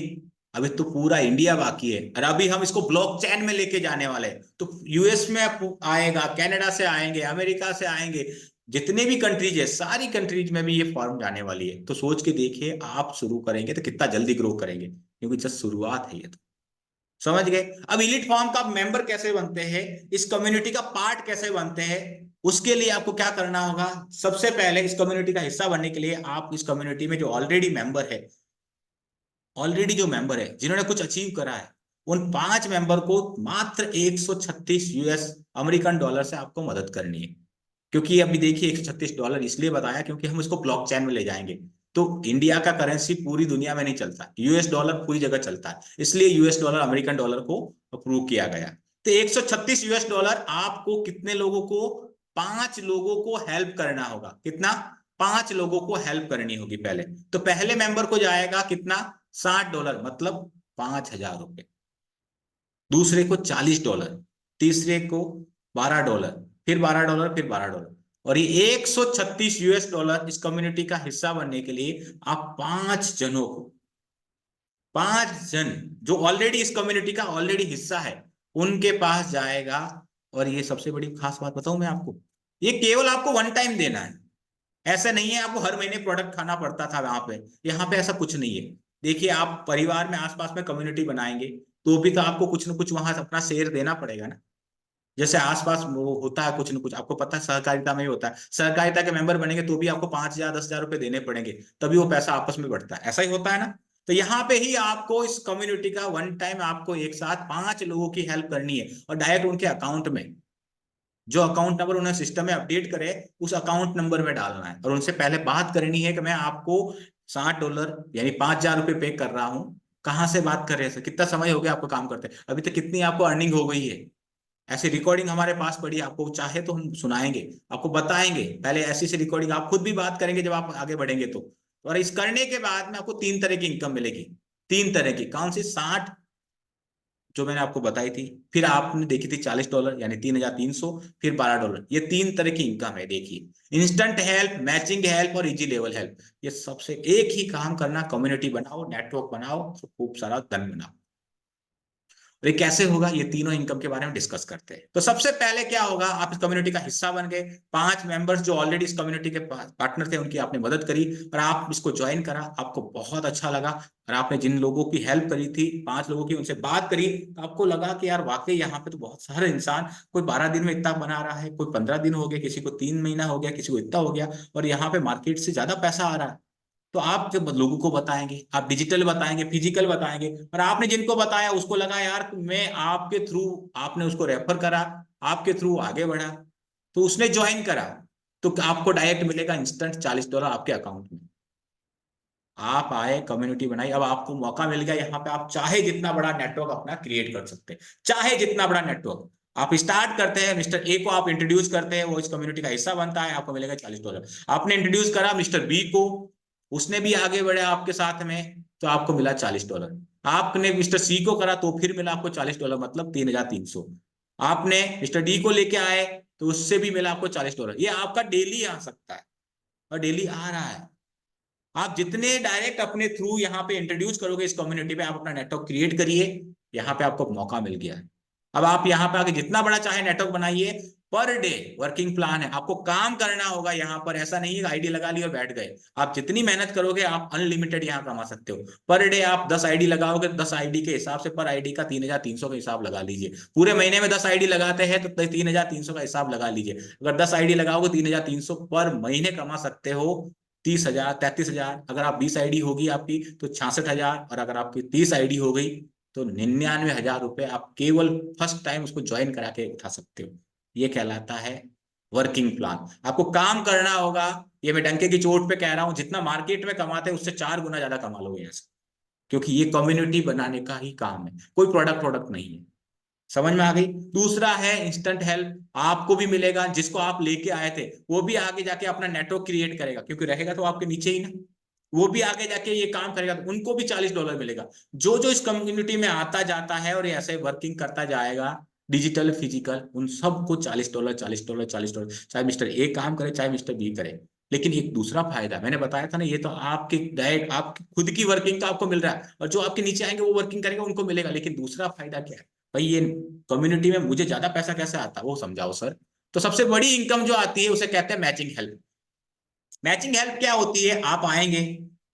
[SPEAKER 2] अभी तो पूरा इंडिया बाकी है, और अभी हम इसको ब्लॉकचेन में लेके जाने वाले हैं। तो यूएस में आएगा, कनाडा से आएंगे, अमेरिका से आएंगे, जितने भी कंट्रीज है सारी कंट्रीज में भी ये फॉर्म जाने वाली है। तो सोच के देखिए, आप शुरू करेंगे तो कितना जल्दी ग्रो करेंगे, क्योंकि जस्ट शुरुआत है ये। तो समझ गए। अब इलीट फॉर्म का मेंबर कैसे बनते हैं, इस कम्युनिटी का पार्ट कैसे बनते हैं, उसके लिए आपको क्या करना होगा? सबसे पहले इस कम्युनिटी का हिस्सा बनने के लिए आप इस कम्युनिटी में जो ऑलरेडी जो मेंबर है जिन्होंने कुछ अचीव करा है, उन 5 मेंबर को मात्र 136 यूएस अमेरिकन डॉलर से आपको मदद करनी है। क्योंकि अभी देखिए, $136 इसलिए बताया क्योंकि हम इसको ब्लॉकचेन में ले जाएंगे। तो इंडिया का करेंसी पूरी दुनिया में नहीं चलता, यूएस डॉलर पूरी जगह चलता है, इसलिए यूएस डॉलर अमेरिकन डॉलर को अप्रूव किया गया। तो $136 आपको कितने लोगों को? 5 लोगों को हेल्प करना होगा। कितना? 5 लोगों को हेल्प करनी होगी पहले। तो पहले मेंबर को जाएगा कितना? $60, मतलब $5,000। दूसरे को $40, तीसरे को $12, फिर $12, फिर $12। और ये $136 इस कम्युनिटी का हिस्सा बनने के लिए आप 5 जनों को, 5 जन जो ऑलरेडी इस कम्युनिटी का ऑलरेडी हिस्सा है, उनके पास जाएगा। और ये सबसे बड़ी खास बात बताऊं मैं आपको, ये केवल आपको 1 टाइम देना है, ऐसा नहीं है आपको हर महीने प्रोडक्ट खाना पड़ता था वहां पे। यहाँ पे ऐसा कुछ नहीं है। देखिए, आप परिवार में आसपास में कम्युनिटी बनाएंगे तो भी तो आपको कुछ ना कुछ वहां से अपना शेयर देना पड़ेगा ना। जैसे आसपास वो होता है कुछ ना कुछ, आपको पता है सहकारिता में ही होता है, सहकारिता के मेंबर बनेंगे तो भी आपको 5,000 10,000 रुपए देने पड़ेंगे, तभी वो पैसा आपस में बढ़ता है, ऐसा ही होता है ना। तो यहाँ पे ही आपको इस कम्युनिटी का 1 टाइम आपको एक साथ 5 लोगों की हेल्प करनी है, और डायरेक्ट उनके अकाउंट में, जो अकाउंट नंबर उन्हें सिस्टम में अपडेट करे उस अकाउंट नंबर में डालना है। और उनसे पहले बात करनी है कि मैं आपको $60 यानी 5,000 रुपए पे कर रहा हूँ, कहाँ से बात कर रहे हैं, कितना समय हो गया आपको काम करते हैं, अभी तक कितनी आपको अर्निंग हो गई है। ऐसी रिकॉर्डिंग हमारे पास पड़ी है, आपको चाहे तो हम सुनाएंगे, आपको बताएंगे। पहले ऐसी से रिकॉर्डिंग आप खुद भी बात करेंगे जब आप आगे बढ़ेंगे तो। और इस करने के बाद में आपको 3 तरह की इनकम मिलेगी। 3 तरह की कौन सी? 60 जो मैंने आपको बताई थी, फिर आपने देखी थी $40 यानी 3,300, फिर $12। ये 3 तरह की इनकम है। देखिए, इंस्टेंट हेल्प, मैचिंग हेल्प और इजी लेवल हेल्प। ये सबसे एक ही काम करना, कम्युनिटी बनाओ, नेटवर्क बनाओ, खूब सारा धन बनाओ। ये कैसे होगा, ये तीनों इनकम के बारे में डिस्कस करते हैं। तो सबसे पहले क्या होगा, आप इस कम्युनिटी का हिस्सा बन गए, 5 मेंबर्स जो ऑलरेडी इस कम्युनिटी के पार्टनर थे उनकी आपने मदद करी, और आप इसको ज्वाइन करा, आपको बहुत अच्छा लगा, और आपने जिन लोगों की हेल्प करी थी, 5 लोगों की, उनसे बात करी, तो आपको लगा कि यार वाकई यहाँ पे तो बहुत सारे इंसान, कोई 12 दिन में इतना बना रहा है, कोई 15 दिन हो गया, किसी को 3 महीना हो गया, किसी को इतना हो गया, और यहाँ पे मार्केट से ज्यादा पैसा आ रहा है। तो आप जब लोगों को बताएंगे, आप डिजिटल बताएंगे, फिजिकल बताएंगे, और आपने जिनको बताया उसको लगा यार मैं आपके थ्रू, आपने उसको रेफर करा, आपके थ्रू आगे बढ़ा, तो उसने ज्वाइन करा, तो आपको डायरेक्ट मिलेगा इंस्टेंट $40 आपके अकाउंट में। आप आए, कम्युनिटी बनाई, अब आपको मौका मिल गया, यहाँ पे आप चाहे जितना बड़ा नेटवर्क अपना क्रिएट कर सकते हैं, चाहे जितना बड़ा नेटवर्क। आप स्टार्ट करते हैं, मिस्टर ए को आप इंट्रोड्यूस करते हैं, वो इस कम्युनिटी का हिस्सा बनता है, आपको मिलेगा $40। आपने इंट्रोड्यूस करा मिस्टर बी को, उसने भी आगे बढ़े आपके साथ में, तो आपको मिला $40। आपने मिस्टर सी को करा तो फिर मिला आपको $40, मतलब 3300। आपने मिस्टर डी को लेके आए तो उससे भी मिला आपको $40। ये आपका डेली आ सकता है और डेली आ रहा है। आप जितने डायरेक्ट अपने थ्रू यहाँ पे इंट्रोड्यूस करोगे इस कम्युनिटी पे, आप अपना नेटवर्क क्रिएट करिए, यहाँ पे आपको मौका मिल गया है। अब आप यहाँ पे आके जितना बड़ा चाहे नेटवर्क बनाइए, पर डे वर्किंग प्लान है, आपको काम करना होगा यहाँ पर। ऐसा नहीं है आईडी लगा ली और बैठ गए, आप जितनी मेहनत करोगे आप अनलिमिटेड यहाँ कमा सकते हो। पर डे आप 10 आईडी लगाओगे, 10 आईडी के हिसाब से पर आईडी का 3300 का हिसाब लगा लीजिए। पूरे महीने में 10 आईडी लगाते हैं तो 3300 का हिसाब लगा लीजिए। अगर 10 आईडी लगाओगे 3300 पर महीने कमा सकते हो। 30,000, 33,000। अगर आप 20 आईडी होगी आपकी तो 66,000, और अगर आपकी 30 आईडी हो गई तो 99,000 रुपए आप केवल फर्स्ट टाइम उसको ज्वाइन करा के उठा सकते हो। ये कहलाता है वर्किंग प्लान। आपको काम करना होगा, ये मैं डंके की चोट पे कह रहा हूं, जितना मार्केट में कमाते हैं उससे 4 गुना ज्यादा कमा लोगे यहाँ से, क्योंकि ये कम्युनिटी बनाने का ही काम है, कोई प्रोडक्ट नहीं है। समझ में आ गई। दूसरा है इंस्टेंट हेल्प, आपको भी मिलेगा, जिसको आप लेके आए थे वो भी आगे जाके अपना नेटवर्क क्रिएट करेगा, क्योंकि रहेगा तो आपके नीचे ही ना, वो भी आगे जाके ये काम करेगा तो उनको भी $40 मिलेगा। जो जो इस कम्युनिटी में आता जाता है और ऐसे वर्किंग करता जाएगा, डिजिटल फिजिकल, उन सबको $40 $40 $40, चाहे मिस्टर ए काम करे चाहे मिस्टर बी करे। लेकिन एक दूसरा फायदा मैंने बताया था ना, ये तो आपके डायरेक्ट आपकी खुद की वर्किंग का आपको मिल रहा है, और जो आपके नीचे आएंगे वो वर्किंग करेंगे उनको मिलेगा। लेकिन दूसरा फायदा क्या है भाई, ये कम्युनिटी में मुझे ज्यादा पैसा कैसे आता है वो समझाओ सर। तो सबसे बड़ी इनकम जो आती है उसे कहते हैं मैचिंग हेल्प। मैचिंग हेल्प क्या होती है, आप आएंगे,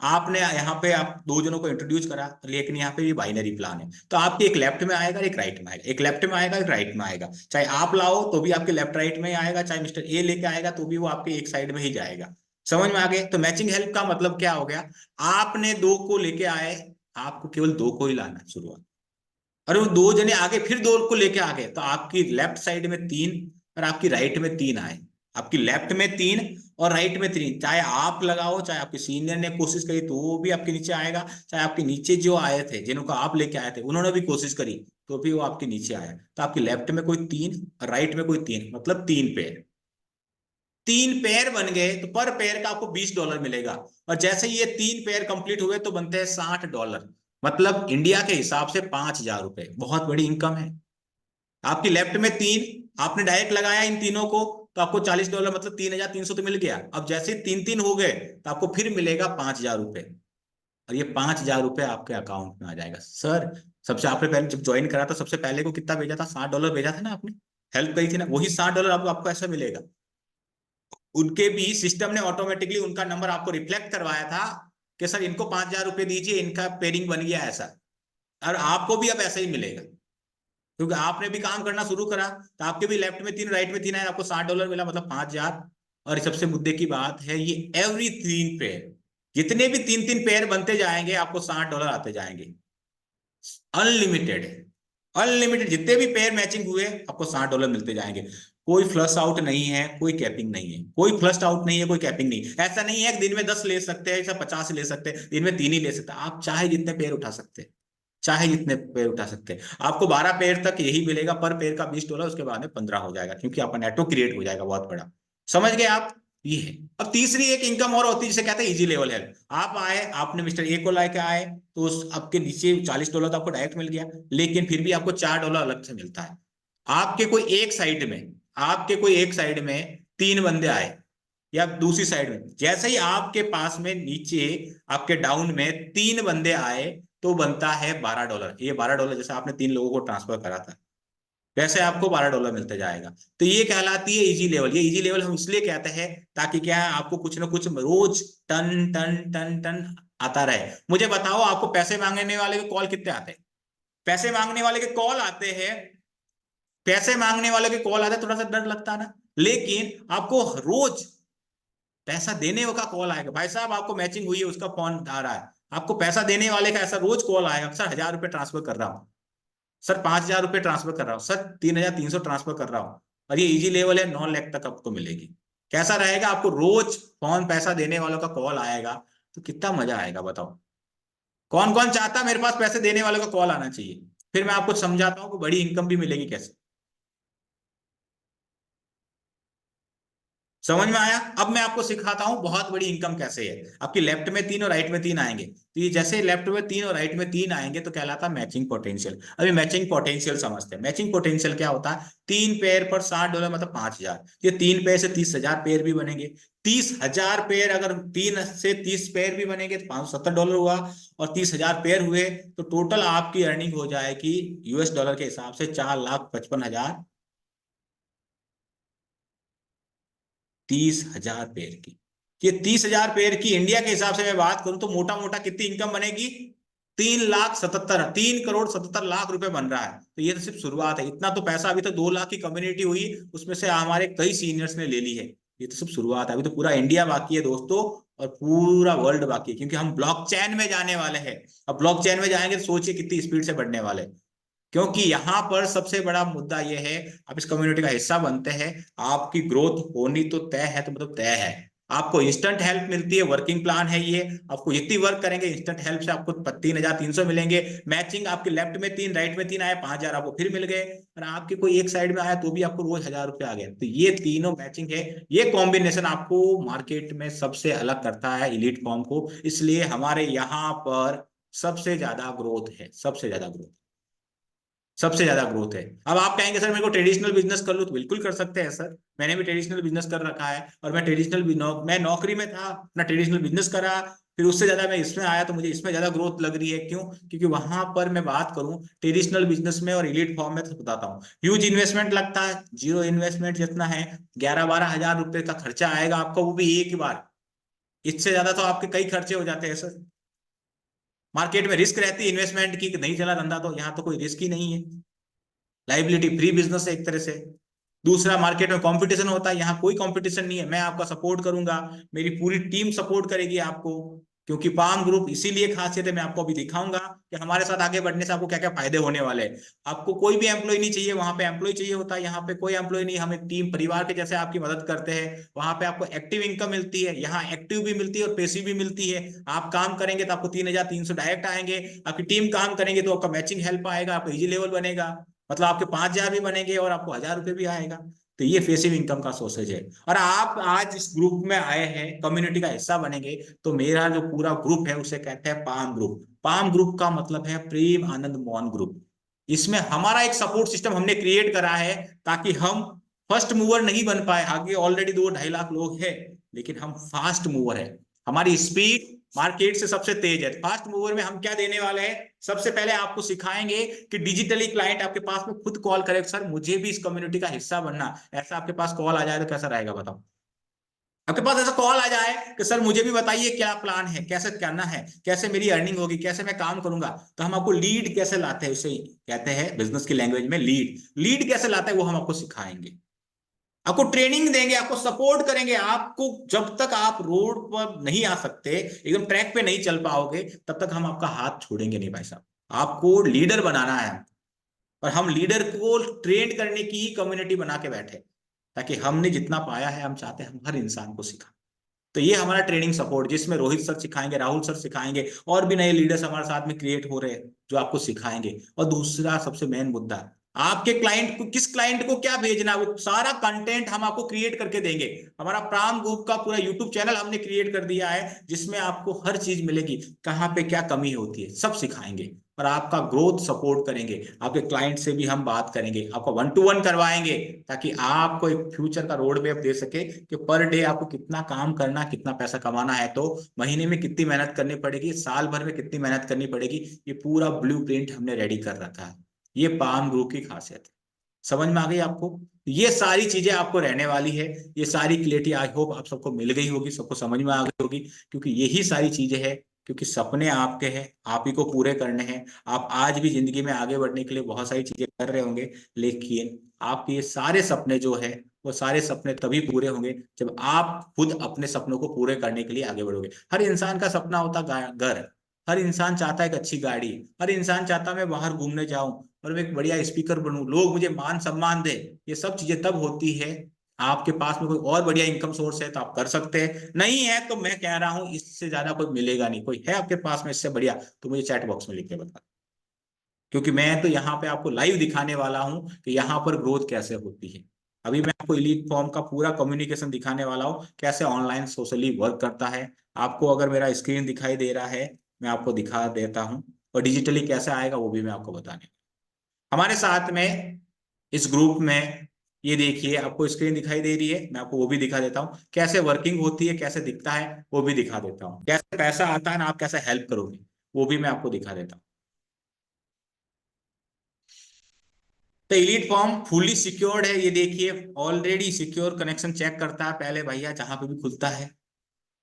[SPEAKER 2] आपने यहाँ पे आप 2 जनों को इंट्रोड्यूस करा, लेकिन यहाँ पे भी बाइनरी प्लान है, तो आपके एक लेफ्ट में आएगा एक राइट में आएगा, एक लेफ्ट में आएगा एक राइट में आएगा। चाहे आप लाओ तो भी आपके लेफ्ट राइट में ही आएगा, चाहे मिस्टर ए लेके आएगा तो भी वो आपके एक साइड में ही जाएगा। समझ में आ गए। तो मैचिंग हेल्प का मतलब क्या हो गया, आपने 2 को लेके आए, आपको केवल 2 को ही लाना है शुरुआत, और वो 2 जने आगे फिर 2 को लेके आ गए, तो आपकी लेफ्ट साइड में 3 और आपकी राइट में 3 आए। आपकी लेफ्ट में 3 और राइट में 3, चाहे आप लगाओ चाहे आपके सीनियर ने कोशिश करी तो वो भी आपके नीचे आएगा, चाहे आपके नीचे जो आए थे जिनको आप लेके आए थे उन्होंने भी कोशिश करी तो भी वो आपके नीचे आया। तो आपकी लेफ्ट में कोई 3 और राइट में कोई 3, मतलब 3 पेयर। 3 पेयर बन गए तो पर पेयर का आपको $20 मिलेगा, और जैसे ये 3 पेयर कंप्लीट हुए तो बनते हैं $60, मतलब इंडिया के हिसाब से 5,000 रुपए। बहुत बड़ी इनकम है। आपकी लेफ्ट में 3, आपने डायरेक्ट लगाया इन तीनों को तो आपको $40, मतलब 3,300 तो मिल गया। अब जैसे 3-3 हो गए तो आपको फिर मिलेगा 5,000 रुपए, और ये 5,000 रुपए आपके अकाउंट में आ जाएगा। सर सबसे आपने पहले जब ज्वाइन करा था सबसे पहले को कितना भेजा था, $60 भेजा था ना, आपने हेल्प करी थी ना, वही $60 आपको ऐसा मिलेगा। उनके भी सिस्टम ने ऑटोमेटिकली उनका नंबर आपको रिफ्लेक्ट करवाया था कि सर इनको 5,000 रुपए दीजिए, इनका पेयरिंग बन गया ऐसा, और आपको भी अब ऐसा ही मिलेगा, क्योंकि आपने भी काम करना शुरू करा। तो आपके भी लेफ्ट में 3 राइट में 3 आए, आपको $60 मिला, मतलब 5,000। और सबसे मुद्दे की बात है, ये एवरी 3 पेयर, जितने भी 3-3 पेयर बनते जाएंगे आपको $60 आते जाएंगे। अनलिमिटेड है, अनलिमिटेड जितने भी पेयर मैचिंग हुए आपको $60 मिलते जाएंगे। कोई फ्लश आउट नहीं है, कोई कैपिंग नहीं है, कोई फ्लश आउट नहीं है, कोई कैपिंग नहीं। ऐसा नहीं है दिन में 10 ले सकते हैं, ऐसा 50 ले सकते हैं, दिन में 3 ही ले सकते हैं। आप चाहे जितने पेयर उठा सकते हैं, चाहे जितने पेयर उठा सकते हैं। आपको 12 पेयर तक यही मिलेगा, पर पेयर का $20, उसके बाद में 15 हो जाएगा, क्योंकि आपका नेटवर्क क्रिएट हो जाएगा बहुत बड़ा। समझ गए आप। ये है। अब तीसरी एक इनकम और होती है जिसे कहते हैं इजी लेवल हेल्प। आप आए, आपने मिस्टर ए को लेके आए तो उस आपके नीचे $40 तो आपको डायरेक्ट मिल गया, लेकिन फिर भी आपको $4 अलग से मिलता है। आपके कोई एक साइड में, आपके कोई एक साइड में 3 बंदे आए, या दूसरी साइड में जैसे ही आपके पास में नीचे आपके डाउन में 3 बंदे आए तो बनता है $12। ये $12 जैसे आपने 3 लोगों को ट्रांसफर करा था, वैसे आपको $12 मिलते जाएगा। तो ये कहलाती है इजी लेवल। ये इजी लेवल हम इसलिए कहते हैं ताकि क्या है, आपको कुछ ना कुछ रोज टन टन टन टन आता रहे। मुझे बताओ, आपको पैसे मांगने वाले के कॉल कितने आते हैं? पैसे मांगने वाले के कॉल आते हैं, पैसे मांगने वाले के कॉल आते हैं, थोड़ा सा डर लगता है ना, लेकिन आपको रोज पैसा देने का कॉल आएगा। भाई साहब आपको मैचिंग हुई है, उसका फोन आ रहा है, आपको पैसा देने वाले का ऐसा रोज कॉल आएगा, सर 1,000 रुपए ट्रांसफर कर रहा हूँ, सर 5,000 रुपए ट्रांसफर कर रहा हूँ, सर 3,300 ट्रांसफर कर रहा हूँ। और ये इजी लेवल है, 9 लाख तक आपको मिलेगी। कैसा रहेगा, आपको रोज फोन पैसा देने वालों का कॉल आएगा, तो कितना मजा आएगा बताओ। कौन कौन चाहता है मेरे पास पैसे देने वाले का कॉल आना चाहिए, फिर मैं आपको समझाता हूँ कि बड़ी इनकम भी मिलेगी कैसे। समझ में आया? अब मैं आपको सिखाता हूं बहुत बड़ी इनकम कैसे है। आपकी लेफ्ट में 3 और राइट में 3 आएंगे, तो ये जैसे लेफ्ट में 3 और राइट में 3 आएंगे तो कहलाता है मैचिंग पोटेंशियल। अभी मैचिंग पोटेंशियल समझते हैं। मैचिंग पोटेंशियल क्या होता है? 3 पेयर पर $60 मतलब 5,000। ये 3 पेयर से 30,000 पेयर भी बनेंगे। 30,000 पेयर, अगर 3 से 30 पेयर भी बनेंगे तो $570 हुआ, और 30,000 पेयर हुए तो टोटल आपकी अर्निंग हो जाएगी US डॉलर के हिसाब से 4,55,000। 30,000 पेयर की, ये 30,000 पेयर की इंडिया के हिसाब से मैं बात करूं तो मोटा मोटा कितनी इनकम बनेगी? 3,77,लाख रुपए बन रहा है। तो ये तो सिर्फ शुरुआत है। इतना तो पैसा अभी तो 2 लाख की कम्युनिटी हुई, उसमें से हमारे कई सीनियर्स ने ले ली है। ये तो सिर्फ शुरुआत है, अभी तो पूरा इंडिया बाकी है दोस्तों, और पूरा वर्ल्ड बाकी है, क्योंकि हम ब्लॉकचेन में जाने वाले हैं। अब ब्लॉकचेन में जाएंगे तो सोचिए कितनी स्पीड से बढ़ने वाले हैं। क्योंकि यहां पर सबसे बड़ा मुद्दा यह है, आप इस कम्युनिटी का हिस्सा बनते हैं, आपकी ग्रोथ होनी तो तय है, तो मतलब तय है। आपको इंस्टेंट हेल्प मिलती है, वर्किंग प्लान है ये। आपको जितनी वर्क करेंगे इंस्टेंट हेल्प से आपको 3,300 मिलेंगे। मैचिंग आपके लेफ्ट में 3 राइट में 3 आए, 5,000 आपको फिर मिल गए। और आपके कोई एक साइड में आया तो भी आपको रोज ₹1,000 आ गए। तो ये तीनों मैचिंग है। ये कॉम्बिनेशन आपको मार्केट में सबसे अलग करता है इलीट फॉर्म को, इसलिए हमारे यहाँ पर सबसे ज्यादा ग्रोथ है, सबसे ज्यादा ग्रोथ, सबसे ज्यादा ग्रोथ है। अब आप कहेंगे सर मेरे को ट्रेडिशनल बिजनेस कर लो, तो बिल्कुल कर सकते हैं सर। मैंने भी ट्रेडिशनल बिजनेस कर रखा है, और मैं मैं नौकरी में था, अपना ट्रेडिशनल बिजनेस करा, फिर उससे ज्यादा मैं इसमें आया तो मुझे इसमें ज्यादा ग्रोथ लग रही है। क्यों? क्योंकि वहां पर मैं बात करूं ट्रेडिशनल बिजनेस में और इलीट फॉर्म में, तो बताता हूँ ह्यूज इन्वेस्टमेंट लगता है। जीरो इन्वेस्टमेंट जितना है, 11-12 हज़ार रुपए का खर्चा आएगा आपका, वो भी एक ही बार। इससे ज्यादा तो आपके कई खर्चे हो जाते हैं सर। मार्केट में रिस्क रहती है इन्वेस्टमेंट की, कि नहीं चला धंधा, तो यहाँ तो कोई रिस्क ही नहीं है। लाइबिलिटी फ्री बिजनेस है एक तरह से। दूसरा, मार्केट में कंपटीशन होता है, यहाँ कोई कंपटीशन नहीं है। मैं आपका सपोर्ट करूंगा, मेरी पूरी टीम सपोर्ट करेगी आपको। क्योंकि पाम ग्रुप इसीलिए खासियत है, मैं आपको अभी दिखाऊंगा कि हमारे साथ आगे बढ़ने से आपको क्या क्या फायदे होने वाले हैं। आपको कोई भी एम्प्लॉय नहीं चाहिए, वहां पे एम्प्लॉय चाहिए होता है, यहाँ पे कोई एम्प्लॉय नहीं। हम एक टीम परिवार के जैसे आपकी मदद करते हैं। वहां पे आपको एक्टिव इनकम मिलती है, यहाँ एक्टिव भी मिलती है और पैसिव भी मिलती है। आप काम करेंगे तो आपको 3,300 डायरेक्ट आएंगे। आपकी टीम काम करेंगे तो आपका मैचिंग हेल्प आएगा, आपका इजी लेवल बनेगा, मतलब आपके 5,000 भी बनेंगे और आपको ₹1,000 भी आएगा। तो ये पैसिव इनकम का सोर्सेज है। और आप आज इस ग्रुप में आए हैं, कम्युनिटी का हिस्सा बनेंगे, तो मेरा जो पूरा ग्रुप है उसे कहते हैं पाम ग्रुप। पाम ग्रुप का मतलब है प्रेम आनंद मोहन ग्रुप। इसमें हमारा एक सपोर्ट सिस्टम हमने क्रिएट करा है, ताकि हम फर्स्ट मूवर नहीं बन पाए। आगे ऑलरेडी 2-2.5 लाख लोग हैं, लेकिन हम फास्ट मूवर है। हमारी स्पीड मार्केट से सबसे तेज है। फास्ट मूवर में हम क्या देने वाले हैं? सबसे पहले आपको सिखाएंगे कि डिजिटली क्लाइंट आपके पास में खुद कॉल करे, सर मुझे भी इस कम्युनिटी का हिस्सा बनना। ऐसा आपके पास कॉल आ जाए तो कैसा रहेगा बताओ? आपके पास ऐसा कॉल आ जाए कि सर मुझे भी बताइए क्या प्लान है, कैसे करना है, कैसे मेरी अर्निंग होगी, कैसे मैं काम करूंगा। तो हम आपको लीड कैसे लाते हैं, उसे कहते हैं बिजनेस की लैंग्वेज में लीड। लीड कैसे लाते हैं वो हम आपको सिखाएंगे, आपको ट्रेनिंग देंगे, आपको सपोर्ट करेंगे। आपको जब तक आप रोड पर नहीं आ सकते, एकदम ट्रैक पे नहीं चल पाओगे, तब तक हम आपका हाथ छोड़ेंगे नहीं भाई साहब। आपको लीडर बनाना है, और हम लीडर को ट्रेन करने की ही कम्युनिटी बना के बैठे, ताकि हमने जितना पाया है हम चाहते हैं हम हर इंसान को सिखा। तो ये हमारा ट्रेनिंग सपोर्ट, जिसमें रोहित सर सिखाएंगे, राहुल सर सिखाएंगे, और भी नए लीडर्स हमारे साथ में क्रिएट हो रहे हैं जो आपको सिखाएंगे। और दूसरा सबसे मेन मुद्दा, आपके क्लाइंट को, किस क्लाइंट को क्या भेजना है, वो सारा कंटेंट हम आपको क्रिएट करके देंगे। हमारा प्राम ग्रुप का पूरा यूट्यूब चैनल हमने क्रिएट कर दिया है, जिसमें आपको हर चीज मिलेगी, कहाँ पे क्या कमी होती है सब सिखाएंगे। और आपका ग्रोथ सपोर्ट करेंगे, आपके क्लाइंट से भी हम बात करेंगे, आपको 1-to-1 करवाएंगे, ताकि आपको एक फ्यूचर का रोड मैप दे सके कि पर डे आपको कितना काम करना, कितना पैसा कमाना है, तो महीने में कितनी मेहनत करनी पड़ेगी, साल भर में कितनी मेहनत करनी पड़ेगी। ये पूरा ब्लूप्रिंट हमने रेडी कर रखा है। ये पाम ग्रुप की खासियत है। समझ में आ गई आपको? ये सारी चीजें आपको रहने वाली है। ये सारी क्लियरिटी आई होप आप सबको मिल गई होगी, सबको समझ में आ गई होगी, क्योंकि यही सारी चीजें हैं। क्योंकि सपने आपके हैं, आप ही को पूरे करने हैं। आप आज भी जिंदगी में आगे बढ़ने के लिए बहुत सारी चीजें कर रहे होंगे, लेकिन आपके ये सारे सपने जो है, वो सारे सपने तभी पूरे होंगे जब आप खुद अपने सपनों को पूरे करने के लिए आगे बढ़ोगे। हर इंसान का सपना होता घर, हर इंसान चाहता है एक अच्छी गाड़ी, हर इंसान चाहता है मैं बाहर घूमने जाऊं और मैं एक बढ़िया स्पीकर बनूं, लोग मुझे मान सम्मान दे। ये सब चीजें तब होती है आपके पास में कोई और बढ़िया इनकम सोर्स है तो आप कर सकते हैं, नहीं है तो मैं कह रहा हूं इससे ज्यादा कोई मिलेगा नहीं। कोई है आपके पास में इससे बढ़िया तो मुझे चैट बॉक्स में लिख के बता, क्योंकि मैं तो यहाँ पे आपको लाइव दिखाने वाला हूँ कि यहाँ पर ग्रोथ कैसे होती है। अभी मैं आपको इलीट फॉर्म का पूरा कम्युनिकेशन दिखाने वाला हूँ, कैसे ऑनलाइन सोशली वर्क करता है। आपको अगर मेरा स्क्रीन दिखाई दे रहा है, मैं आपको दिखा देता हूँ, और डिजिटली कैसे आएगा वो भी मैं आपको बताने, हमारे साथ में इस ग्रुप में, ये देखिए आपको स्क्रीन दिखाई दे रही है, मैं आपको वो भी दिखा देता हूँ, कैसे वर्किंग होती है, कैसे दिखता है वो भी दिखा देता हूँ, कैसे पैसा आता है ना, आप कैसे हेल्प करोगे वो भी मैं आपको दिखा देता हूँ। तो इलीट फॉर्म फुली सिक्योर्ड है, ये देखिए ऑलरेडी सिक्योर कनेक्शन चेक करता है पहले भैया जहां पे भी खुलता है,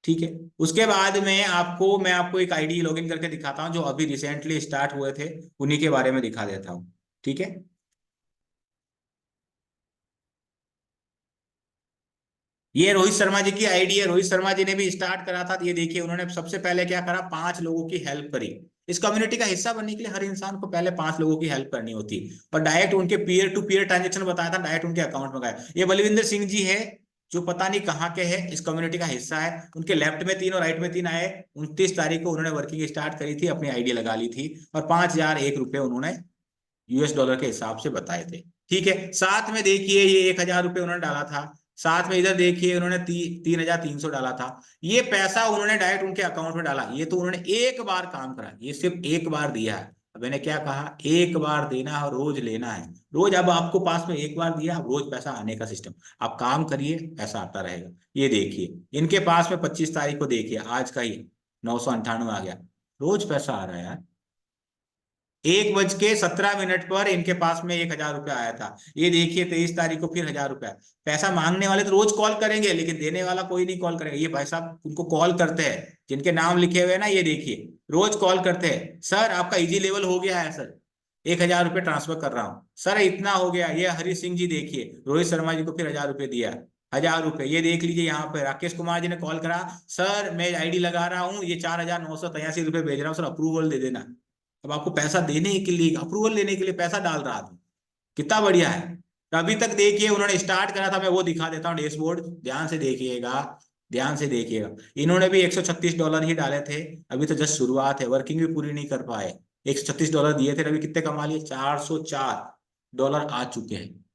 [SPEAKER 2] ठीक है। उसके बाद में मैं आपको एक आईडी लॉगिन करके दिखाता हूं जो अभी रिसेंटली स्टार्ट हुए थे, उन्हीं के बारे में दिखा देता हूं, ठीक है। ये रोहित शर्मा जी की आईडी है, रोहित शर्मा जी ने भी स्टार्ट करा था, तो ये देखिए उन्होंने सबसे पहले क्या करा, 5 लोगों की हेल्प करी। इस कम्युनिटी का हिस्सा बनने के लिए हर इंसान को पहले 5 लोगों की हेल्प करनी होती, और डायरेक्ट उनके पीयर टू पीयर ट्रांजेक्शन बताया था, डायरेक्ट उनके अकाउंट में गया। ये बलविंदर सिंह जी है जो पता नहीं कहाँ के हैं, इस कम्युनिटी का हिस्सा है, उनके लेफ्ट में 3 और राइट में 3 आए। 29 तारीख को उन्होंने वर्किंग स्टार्ट करी थी, अपनी आईडी लगा ली थी, और 5,001 रुपये उन्होंने यूएस डॉलर के हिसाब से बताए थे, ठीक है। साथ में देखिए ये 1,000 रुपये उन्होंने डाला था, साथ में इधर देखिए उन्होंने 3,300 डाला था। ये पैसा उन्होंने डायरेक्ट उनके अकाउंट में डाला, ये तो उन्होंने एक बार काम करा, ये सिर्फ एक बार दिया है। अब मैंने क्या कहा, एक बार देना है और रोज लेना है, रोज। अब आपको पास में एक बार दिया, अब रोज पैसा आने का सिस्टम, आप काम करिए पैसा आता रहेगा। ये देखिए इनके पास में 25 तारीख को देखिए आज का ही 998 आ गया, रोज पैसा आ रहा है यार। 1:17 पर इनके पास में 1,000 रुपया आया था। ये देखिए 23 तारीख को फिर 1,000 रुपया। पैसा मांगने वाले तो रोज कॉल करेंगे, लेकिन देने वाला कोई नहीं कॉल करेगा। ये भाई साहब उनको कॉल करते हैं जिनके नाम लिखे हुए हैं ना, ये देखिए रोज कॉल करते हैं, सर आपका इजी लेवल हो गया है सर, 1,000 रुपये ट्रांसफर कर रहा हूँ सर, इतना हो गया। ये हरी सिंह जी देखिए रोहित शर्मा जी को फिर 1,000 रुपये दिया, 1,000 रुपये। ये देख लीजिए यहाँ पे राकेश कुमार जी ने कॉल करा, सर मैं आईडी लगा रहा हूँ, ये 4,983 रुपये भेज रहा हूँ सर, अप्रूवल दे देना। अब आपको पैसा देने के लिए, अप्रूवल लेने के लिए पैसा डाल रहा था, कितना बढ़िया है। तो अभी तक देखिए उन्होंने स्टार्ट करा था, मैं वो दिखा देता हूँ डैशबोर्ड, ध्यान से देखिएगा, ध्यान से देखिएगा। इन्होंने भी $136 ही डाले थे, अभी तो जस्ट शुरुआत है, वर्किंग भी पूरी नहीं कर पाए। $136 दिए थे, अभी कितने कमा लिए, $404 आ चुके हैं।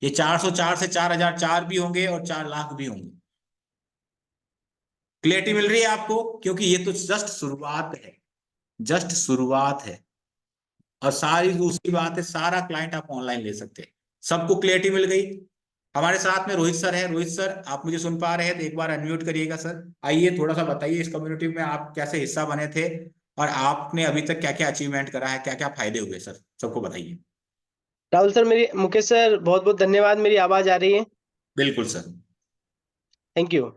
[SPEAKER 2] ये 404 से 4,004 भी होंगे और 4 लाख भी होंगे। क्लियरिटी मिल रही है आपको, क्योंकि ये तो जस्ट शुरुआत है, जस्ट शुरुआत है। और सारी दूसरी बात है, सारा क्लाइंट आप ऑनलाइन ले सकते हैं। सबको क्लियरिटी मिल गई। हमारे साथ में रोहित सर है, रोहित सर आप मुझे सुन पा रहे हैं तो एक बार अनम्यूट करिएगा सर। आइए थोड़ा सा बताइए इस कम्युनिटी में आप कैसे हिस्सा बने थे, और आपने अभी तक क्या क्या अचीवमेंट करा है, क्या क्या फायदे हुए सर, सबको बताइए।
[SPEAKER 4] राहुल सर, मेरी मुकेश सर बहुत बहुत धन्यवाद। मेरी आवाज आ रही है?
[SPEAKER 2] बिल्कुल sir.
[SPEAKER 4] Thank you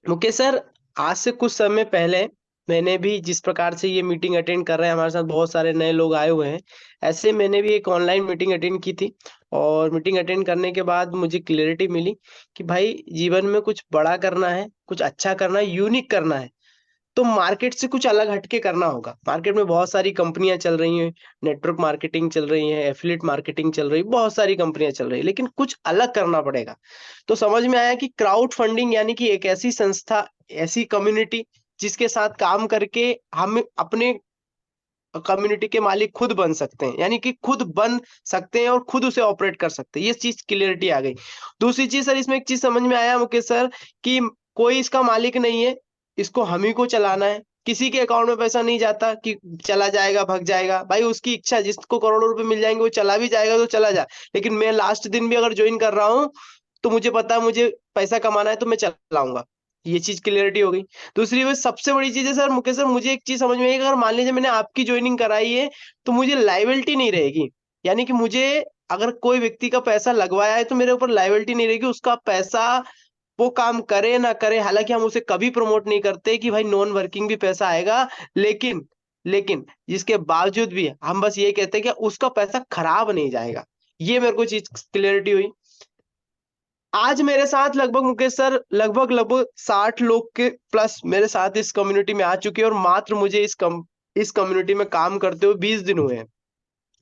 [SPEAKER 4] Mukesh sir. आज से कुछ समय पहले मैंने भी जिस प्रकार से ये मीटिंग अटेंड कर रहे हैं, हमारे साथ बहुत सारे नए लोग आए हुए हैं, ऐसे मैंने भी एक ऑनलाइन मीटिंग अटेंड की थी। और मीटिंग अटेंड करने के बाद मुझे क्लियरिटी मिली कि भाई जीवन में कुछ बड़ा करना है, कुछ अच्छा करना है, यूनिक करना है, तो मार्केट से कुछ अलग हटके करना होगा। मार्केट में बहुत सारी कंपनियां चल रही हैं, नेटवर्क मार्केटिंग चल रही है, एफिलिएट मार्केटिंग चल रही है, बहुत सारी कंपनियां चल रही है, लेकिन कुछ अलग करना पड़ेगा। तो समझ में आया कि क्राउड फंडिंग यानी कि एक ऐसी संस्था, ऐसी कम्युनिटी जिसके साथ काम करके हम अपने कम्युनिटी के मालिक खुद बन सकते हैं, यानी कि खुद बन सकते हैं और खुद उसे ऑपरेट कर सकते हैं। ये चीज क्लियरिटी आ गई। दूसरी चीज सर, इसमें एक चीज समझ में आया मुकेश सर कि कोई इसका मालिक नहीं है, इसको हम ही को चलाना है। किसी के अकाउंट में पैसा नहीं जाता कि चला जाएगा भग जाएगा, भाई उसकी इच्छा, जिसको करोड़ों रुपए मिल जाएंगे वो चला भी जाएगा तो चला जाए, लेकिन मैं लास्ट दिन भी अगर ज्वाइन कर रहा हूँ तो मुझे पता है मुझे पैसा कमाना है तो मैं चलाऊंगा। ये चीज क्लियरिटी हो गई। दूसरी बात सबसे बड़ी चीज है सर मुकेश सर, मुझे एक चीज समझ में आई कि अगर मान लीजिए मैंने आपकी ज्वाइनिंग कराई है तो मुझे लाइबिलिटी नहीं रहेगी। यानी कि मुझे अगर कोई व्यक्ति का पैसा लगवाया है तो मेरे ऊपर लाइबिलिटी नहीं रहेगी, उसका पैसा वो काम करे ना करे। हालांकि हम उसे कभी प्रमोट नहीं करते कि भाई नॉन वर्किंग भी पैसा आएगा, लेकिन लेकिन जिसके बावजूद भी हम बस ये कहते हैं कि उसका पैसा खराब नहीं जाएगा। ये मेरे को चीज क्लियरिटी हुई। आज मेरे साथ लगभग मुकेश सर लगभग 60 लोग के प्लस मेरे साथ इस कम्युनिटी में आ चुके हैं, और मात्र मुझे इस कम्युनिटी में काम करते हुए 20 दिन हुए हैं।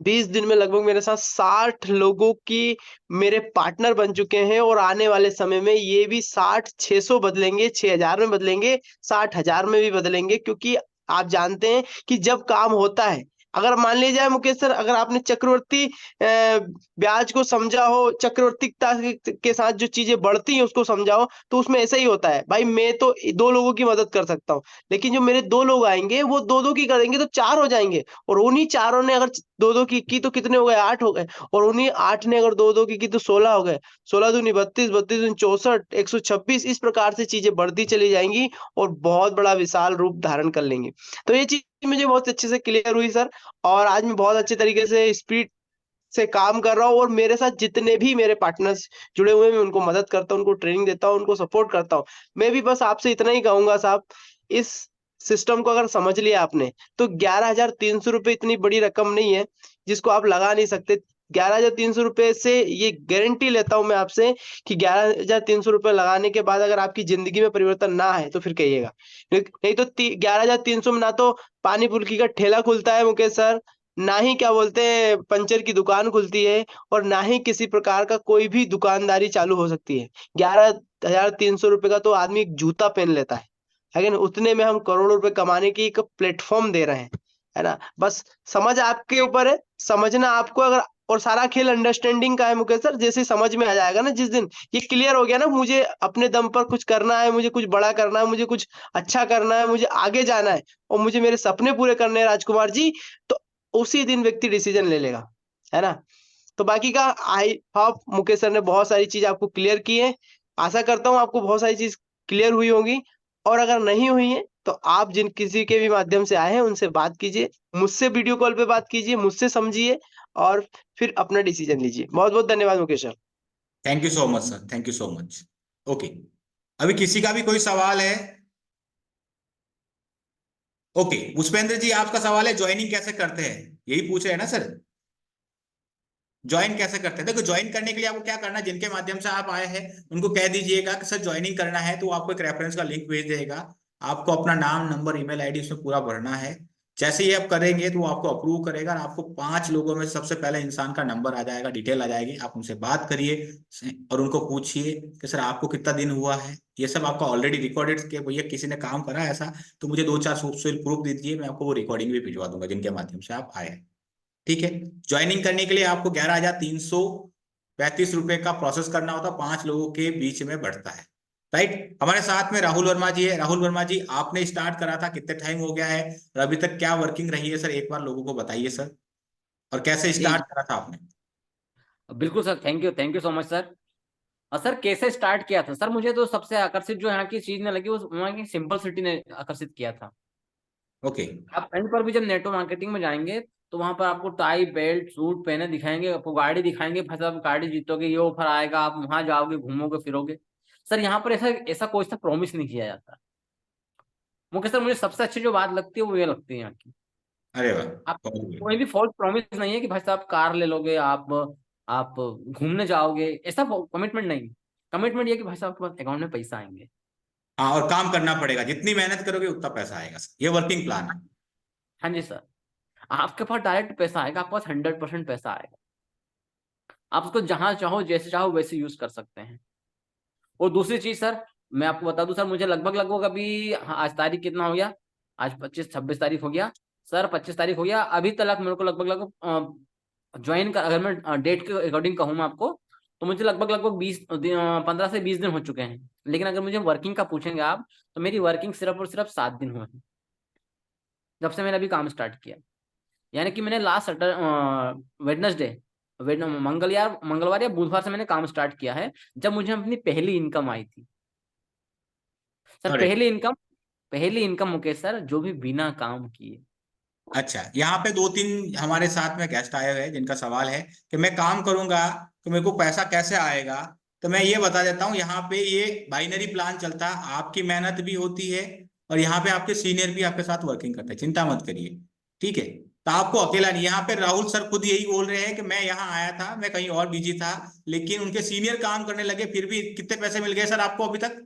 [SPEAKER 4] 20 दिन में लगभग मेरे साथ 60 लोगों की मेरे पार्टनर बन चुके हैं, और आने वाले समय में ये भी 60 600 बदलेंगे, 6000 में बदलेंगे, 60,000 में भी बदलेंगे, क्योंकि आप जानते हैं कि जब काम होता है, अगर मान लीजिए जाए मुकेश सर, अगर आपने चक्रवर्ती ब्याज को समझा हो, चक्रवर्तीता के साथ जो चीजें बढ़ती हैं उसको समझा हो, तो उसमें ऐसा ही होता है भाई। मैं तो 2 लोगों की मदद कर सकता हूँ, लेकिन जो मेरे 2 लोग आएंगे वो 2-2 की करेंगे तो 4 हो जाएंगे, और उन्हीं चारों ने अगर 2-2 की तो कितने हो गए, 8 हो गए, और उन्हीं 8 ने अगर 2-2 की तो 16 हो गए, 16 दूनी 32, 32 दूनी 64, 126, इस प्रकार से चीजें बढ़ती चली जाएंगी और बहुत बड़ा विशाल रूप धारण कर लेंगी। तो ये चीज मुझे बहुत अच्छे से क्लियर हुई सर, और आज मैं बहुत अच्छे तरीके से स्पीड से काम कर रहा हूँ, और मेरे साथ जितने भी मेरे पार्टनर्स जुड़े हुए हैं मैं उनको मदद करता हूँ, उनको ट्रेनिंग देता हूँ, उनको सपोर्ट करता हूँ। मैं भी बस आपसे इतना ही कहूंगा साहब, इस सिस्टम को अगर समझ लिया आपने, तो 11,300 रुपए इतनी बड़ी रकम नहीं है जिसको आप लगा नहीं सकते। 11,300 रुपए से ये गारंटी लेता हूं मैं आपसे कि 11,300 रुपए लगाने के बाद अगर आपकी जिंदगी में परिवर्तन ना आए तो फिर कहिएगा। नहीं तो 11,300 में ना तो पानी पुल्की का ठेला खुलता है मुकेश सर, ना ही क्या बोलते हैं पंचर की दुकान खुलती है, और ना ही किसी प्रकार का कोई भी दुकानदारी चालू हो सकती है। 11,300 रुपए का तो आदमी एक जूता पहन लेता है कि नहीं? उतने में हम करोड़ों रुपए कमाने की एक प्लेटफॉर्म दे रहे हैं, है ना? बस समझ आपके ऊपर है, समझना आपको अगर, और सारा खेल अंडरस्टैंडिंग का है मुकेश सर। जैसे समझ में आ जाएगा ना, जिस दिन ये क्लियर हो गया ना, मुझे अपने दम पर कुछ करना है, मुझे कुछ बड़ा करना है, मुझे कुछ अच्छा करना है, मुझे आगे जाना है, और मुझे मेरे सपने पूरे करने हैं राजकुमार जी, तो उसी दिन व्यक्ति डिसीजन ले लेगा, है ना? तो बाकी का आई होप मुकेश सर ने बहुत सारी चीज आपको क्लियर की है। आशा करता हूँ आपको बहुत सारी चीज क्लियर हुई होंगी, और अगर नहीं हुई है तो आप जिन किसी के भी माध्यम से आए हैं उनसे बात कीजिए, मुझसे वीडियो कॉल पे बात कीजिए, मुझसे समझिए, और फिर अपना डिसीजन लीजिए। बहुत बहुत धन्यवाद Mukesh sir.
[SPEAKER 2] Thank you so much sir, thank you so much. Okay, अभी किसी का भी कोई सवाल है? ओके, पुष्पेंद्र जी आपका सवाल है ज्वाइनिंग कैसे करते हैं, यही पूछ रहे हैं ना सर? ज्वाइन कैसे करते हैं? देखो, ज्वाइन करने के लिए आपको क्या करना है, जिनके माध्यम से आप आए हैं उनको कह दीजिएगा कि सर ज्वाइनिंग करना है, तो वो आपको एक रेफरेंस का लिंक भेज देगा। आपको अपना नाम, नंबर, ईमेल आईडी उसमें पूरा भरना है। जैसे ही आप करेंगे तो वो आपको अप्रूव करेगा, और आपको 5 लोगों में सबसे पहले इंसान का नंबर आ जाएगा, डिटेल आ जाएगी। आप उनसे बात करिए और उनको पूछिए कि सर आपको कितना दिन हुआ है। ये सब आपका ऑलरेडी रिकॉर्डेड, कि भैया किसी ने काम करा है ऐसा, तो मुझे 2-4 प्रूफ दीजिए, मैं आपको वो रिकॉर्डिंग भी भिजवा दूंगा जिनके माध्यम से आप आए हैं। ठीक है। ज्वाइनिंग करने के लिए आपको 11,335 रुपए का प्रोसेस करना होता, 5 लोगों के बीच में बढ़ता है। राइट, हमारे साथ में राहुल वर्मा जी है। राहुल वर्मा जी, आपने स्टार्ट करा था, कितने टाइम हो गया है और अभी तक क्या वर्किंग रही है सर, एक बार लोगों को बताइए सर, और कैसे
[SPEAKER 5] जी
[SPEAKER 2] स्टार्ट करा था आपने?
[SPEAKER 5] बिल्कुल sir, thank you so much sir. और सर कैसे स्टार्ट किया था? सर मुझे तो सबसे आकर्षित जो यहाँ की चीज ने लगी वो वहाँ की सिंपल सिटी ने आकर्षित किया था।
[SPEAKER 2] ओके।
[SPEAKER 5] आप कहीं पर भी जब नेटवर्क मार्केटिंग में जाएंगे तो वहां पर आपको टाई बेल्ट सूट पहने दिखाएंगे, आपको गाड़ी दिखाएंगे, भाई साहब गाड़ी जीतोगे, ये ऑफर आएगा, आप वहां जाओगे, घूमोगे फिरोगे। सर यहाँ पर ऐसा ऐसा कोई सा प्रॉमिस नहीं किया जाता। मुझे सर मुझे सबसे अच्छी जो बात लगती है वो ये लगती है यहाँ की।
[SPEAKER 2] अरे वाह,
[SPEAKER 5] आप
[SPEAKER 2] बहुत बढ़िया।
[SPEAKER 5] कोई भी फॉल्स प्रॉमिस नहीं है कि भाई साहब कार ले लोगे, आप घूमने जाओगे, ऐसा कमिटमेंट नहीं। कमिटमेंट ये कि भाई साहब आपके पास अकाउंट में पैसा आएंगे।
[SPEAKER 2] हाँ, और काम करना पड़ेगा, जितनी मेहनत करोगे उतना पैसा आएगा सर, ये वर्किंग प्लान है।
[SPEAKER 5] हाँ जी सर, आपके पास डायरेक्ट पैसा आएगा, आपके पास 100% पैसा आएगा। आप उसको जहां चाहो जैसे चाहो वैसे यूज कर सकते हैं। और दूसरी चीज सर, मैं आपको बता दूं सर, मुझे लगभग लगभग अभी, हाँ, आज तारीख कितना हो गया? आज 25-26 तारीख हो गया सर, 25 तारीख हो गया, अभी तक मेरे को लगभग लगभग ज्वाइन कर, अगर मैं डेट के अकॉर्डिंग कहूँ मैं आपको, तो मुझे लगभग लगभग 15 से 20 दिन हो चुके हैं। लेकिन अगर मुझे वर्किंग का पूछेंगे आप, तो मेरी वर्किंग सिर्फ और सिर्फ 7 दिन हुए हैं जब से मैंने अभी काम स्टार्ट किया। यानी कि मैंने लास्ट वेडनेसडे, मंगलवार या बुधवार से मैंने काम स्टार्ट किया है, जब मुझे अपनी पहली इनकम आई थी। सर
[SPEAKER 2] अरे,
[SPEAKER 5] पहली इनकम मुकेश सर, जो भी बिना काम किए।
[SPEAKER 2] अच्छा, यहाँ पे 2-3 हमारे साथ में गेस्ट आए हुए हैं जिनका सवाल है कि मैं काम करूंगा तो मेरे को पैसा कैसे आएगा। तो मैं ये बता देता हूँ, यहाँ पे ये बाइनरी प्लान चलता है, आपकी मेहनत भी होती है और यहाँ पे आपके सीनियर भी आपके साथ वर्किंग करते हैं, चिंता मत करिए। ठीक है, तो आपको अकेला नहीं, यहाँ पे राहुल सर खुद यही बोल रहे हैं कि मैं यहाँ आया था, मैं कहीं और बिजी था, लेकिन उनके सीनियर काम करने लगे, फिर भी कितने पैसे मिल गए सर आपको अभी तक?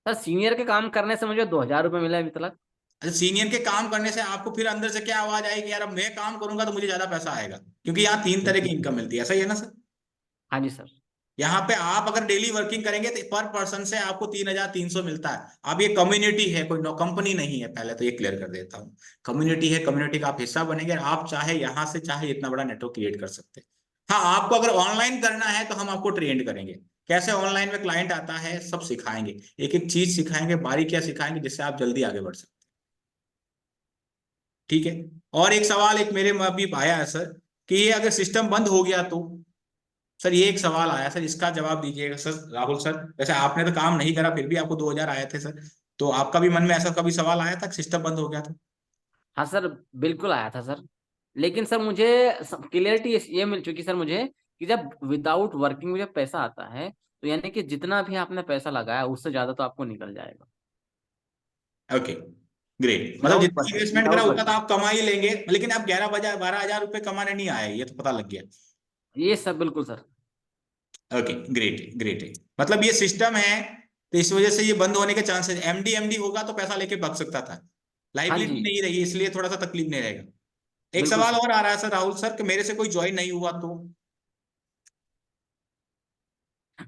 [SPEAKER 5] सर सीनियर के काम करने से मुझे 2,000 रुपये मिले अभी तक।
[SPEAKER 2] अच्छा, सीनियर के काम करने से आपको फिर अंदर से क्या आवाज आएगी, यार अब मैं काम करूंगा तो मुझे ज्यादा पैसा आएगा, क्योंकि यहाँ 3 तरह की इनकम मिलती है, ऐसा ही है ना सर?
[SPEAKER 5] हाँ जी सर।
[SPEAKER 2] यहाँ पे आप अगर डेली वर्किंग करेंगे तो पर पर्सन से आपको 3,300 मिलता है। अब ये कम्युनिटी है, कोई कंपनी नहीं है, पहले तो ये क्लियर कर देता हूँ। कम्युनिटी है, कम्युनिटी का आप हिस्सा बनेंगे, और आप चाहे यहाँ से चाहे इतना बड़ा नेटवर्क क्रिएट कर सकते हैं। हाँ, आपको अगर ऑनलाइन करना है तो हम आपको ट्रेंड करेंगे, कैसे ऑनलाइन में क्लाइंट आता है सब सिखाएंगे, एक एक चीज सिखाएंगे, बारीकियां सिखाएंगे, जिससे आप जल्दी आगे बढ़ सकते हैं। ठीक है। और एक सवाल एक मेरे में अभी आया है सर, कि ये अगर सिस्टम बंद हो गया तो, सर ये एक सवाल आया सर, इसका जवाब दीजिएगा सर राहुल सर। वैसे आपने तो काम नहीं करा, फिर भी आपको 2,000 आए थे सर, तो आपका भी मन में ऐसा कभी सवाल आया था सिस्टम बंद हो गया तो?
[SPEAKER 5] हाँ सर, बिल्कुल आया था सर। लेकिन सर मुझे क्लियरिटी ये मिल चुकी सर मुझे, कि जब विदाउट वर्किंग मुझे पैसा आता है, तो यानी कि जितना भी आपने पैसा लगाया उससे ज्यादा तो आपको निकल जाएगा।
[SPEAKER 2] Okay, great. मतलब
[SPEAKER 5] विदाउट
[SPEAKER 2] जितना
[SPEAKER 5] वर्किंग,
[SPEAKER 2] इन्वेस्टमेंट करा
[SPEAKER 5] विदाउट
[SPEAKER 2] उतना तो
[SPEAKER 5] वर्किंग।
[SPEAKER 2] आप कमा ही लेंगे, लेकिन आप 12,000 रुपए कमाने नहीं आए, ये तो पता लग गया।
[SPEAKER 5] ये सब बिल्कुल सर।
[SPEAKER 2] ओके, ग्रेट ग्रेट है। मतलब ये सिस्टम है, तो इस वजह से ये बंद होने के चांसेस, एमडी होगा तो पैसा लेके भाग सकता था,
[SPEAKER 5] हाँ
[SPEAKER 2] लाइबिलिटी
[SPEAKER 5] जी,
[SPEAKER 2] नहीं रही, इसलिए थोड़ा सा तकलीफ नहीं रहेगा। एक
[SPEAKER 5] बिल्कुल
[SPEAKER 2] सवाल
[SPEAKER 5] सर।
[SPEAKER 2] और आ रहा है सर राहुल सर, कि मेरे से कोई ज्वाइन नहीं हुआ तो?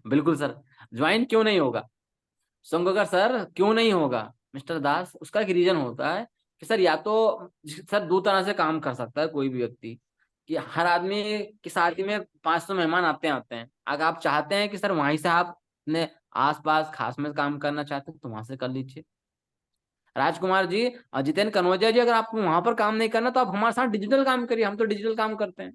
[SPEAKER 5] बिल्कुल सर। ज्वाइन क्यों नहीं होगा सोमगोगर सर, क्यों नहीं होगा मिस्टर दास? उसका एक रीजन होता है कि सर, या तो सर दो तरह से काम कर सकता है कोई भी व्यक्ति, कि हर आदमी की शादी में 500 मेहमान आते आते हैं। अगर आप चाहते हैं कि सर वहीं से आप अपने आसपास खास में काम करना चाहते हैं तो वहां से कर लीजिए राजकुमार जी और जितेंद्र कनौजिया जी। अगर आपको वहां पर काम नहीं करना तो आप हमारे साथ डिजिटल काम करिए, हम तो डिजिटल काम करते हैं।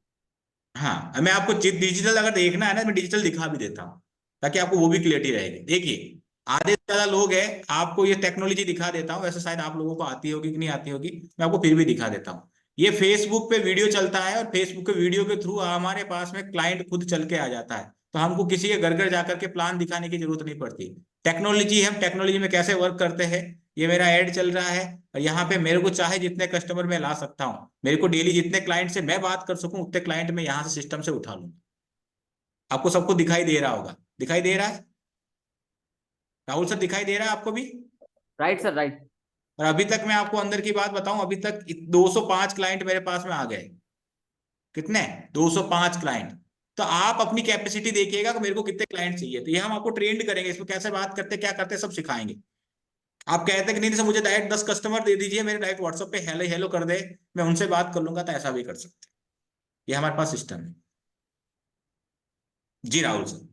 [SPEAKER 2] हाँ, मैं आपको डिजिटल अगर देखना है ना, मैं डिजिटल दिखा भी देता हूँ, ताकि आपको वो भी क्लियरिटी रहेगी। देखिए, आधे से ज्यादा लोग हैं, आपको ये टेक्नोलॉजी दिखा देता हूँ, वैसे शायद आप लोगों को आती होगी कि नहीं आती होगी, मैं आपको फिर भी दिखा देता हूँ। ये फेसबुक पे वीडियो चलता है, और फेसबुक के वीडियो के थ्रू हमारे पास में क्लाइंट खुद चल के आ जाता है, तो हमको किसी के घर घर जाकर के प्लान दिखाने की जरूरत नहीं पड़ती। टेक्नोलॉजी, हम टेक्नोलॉजी में कैसे वर्क करते हैं, ये मेरा ऐड चल रहा है, और यहाँ पे मेरे को चाहे जितने कस्टमर मैं ला सकता हूँ, मेरे को डेली जितने क्लाइंट से मैं बात कर सकूं उतने क्लाइंट मैं यहाँ से सिस्टम से उठा लूंगा। आपको सबको दिखाई दे रहा होगा, दिखाई दे रहा है राहुल सर, दिखाई दे रहा है आपको भी?
[SPEAKER 5] Right sir, right.
[SPEAKER 2] और अभी तक मैं आपको अंदर की बात बताऊं, अभी तक 205 क्लाइंट मेरे पास में आ गए। कितने? 205 क्लाइंट। तो आप अपनी कैपेसिटी देखिएगा कि मेरे को कितने क्लाइंट चाहिए, तो ये हम आपको ट्रेंड करेंगे, इसमें कैसे बात करते क्या करते सब सिखाएंगे। आप कहते हैं कि नहीं सर मुझे डायरेक्ट 10 कस्टमर दे दीजिए, मेरे डायरेक्ट व्हाट्सएप पे हेलो हेलो कर दे, मैं उनसे बात कर लूंगा, तो ऐसा भी कर सकते हैं, ये हमारे पास सिस्टम है। जी राहुल सर।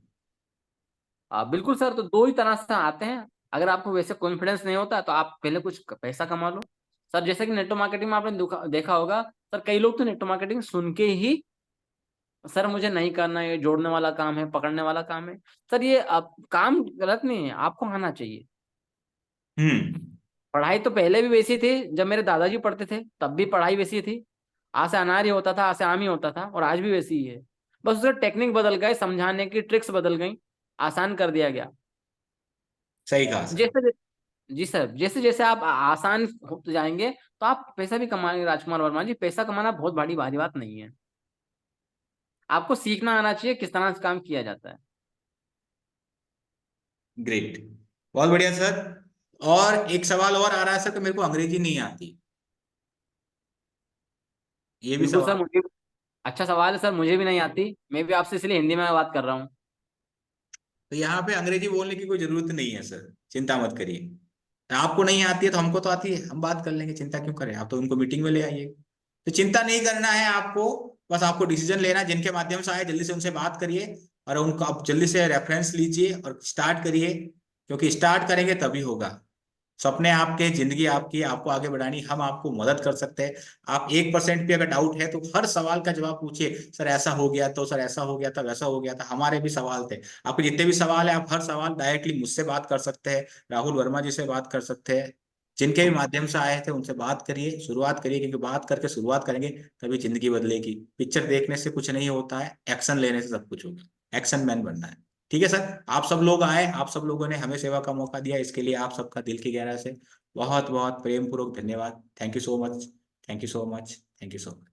[SPEAKER 5] बिल्कुल सर, तो दो ही तरह से आते हैं। अगर आपको वैसे कॉन्फिडेंस नहीं होता तो आप पहले कुछ पैसा कमा लो सर। जैसे कि नेटवर्क मार्केटिंग में आपने देखा होगा सर, कई लोग तो नेटवर्क मार्केटिंग सुन के ही, सर मुझे नहीं करना, ये जोड़ने वाला काम है, पकड़ने वाला काम है। सर ये आप काम गलत नहीं है, आपको आना चाहिए।
[SPEAKER 2] हम्म।
[SPEAKER 5] पढ़ाई तो पहले भी वैसी थी, जब मेरे दादाजी पढ़ते थे तब भी पढ़ाई वैसी थी। आ से अनार ही होता था, आ से आम ही होता था, और आज भी वैसी ही है। बस उसका टेक्निक बदल गए, समझाने की ट्रिक्स बदल गई, आसान कर दिया गया।
[SPEAKER 2] सही कहा सर।
[SPEAKER 5] जैसे, जी सर, जैसे जैसे आप आसान होते जाएंगे तो आप पैसा भी कमाएंगे राजकुमार वर्मा जी। पैसा कमाना बहुत बड़ी भारी बात नहीं है। आपको सीखना आना चाहिए किस तरह से काम किया जाता है।
[SPEAKER 2] ग्रेट, बहुत बढ़िया सर। और एक सवाल और आ रहा है सर, कि मेरे को अंग्रेजी नहीं आती, ये भी
[SPEAKER 5] बिल्कुल सर,
[SPEAKER 2] सवाल।
[SPEAKER 5] मुझे अच्छा सवाल है सर, मुझे भी नहीं आती। मैं भी आपसे इसलिए हिंदी में बात कर रहा हूँ।
[SPEAKER 2] तो यहाँ पे अंग्रेजी बोलने की कोई जरूरत नहीं है सर, चिंता मत करिए। आपको नहीं आती है तो हमको तो आती है, हम बात कर लेंगे, चिंता क्यों करें, आप तो उनको मीटिंग में ले आइए। तो चिंता नहीं करना है आपको, बस आपको डिसीजन लेना है, जिनके माध्यम से आए जल्दी से उनसे बात करिए, और उनको आप जल्दी से रेफरेंस लीजिए और स्टार्ट करिए, क्योंकि स्टार्ट करेंगे तभी होगा। सपने आपके, जिंदगी आपकी, आपको आगे बढ़ानी, हम आपको मदद कर सकते हैं। आप 1% भी अगर डाउट है तो हर सवाल का जवाब पूछिए, सर ऐसा हो गया तो, सर ऐसा हो गया था, वैसा हो गया था, हमारे भी सवाल थे। आपको जितने भी सवाल है, आप हर सवाल डायरेक्टली मुझसे बात कर सकते हैं, राहुल वर्मा जी से बात कर सकते हैं, जिनके भी माध्यम से आए थे उनसे बात करिए, शुरुआत करिए, क्योंकि बात करके शुरुआत करेंगे तभी जिंदगी बदलेगी। पिक्चर देखने से कुछ नहीं होता है, एक्शन लेने से सब कुछ होगा, एक्शन मैन बनना है। ठीक है सर, आप सब लोग आए, आप सब लोगों ने हमें सेवा का मौका दिया, इसके लिए आप सबका दिल की गहराई से बहुत बहुत प्रेम पूर्वक धन्यवाद। Thank you so much, thank you so much, thank you so much.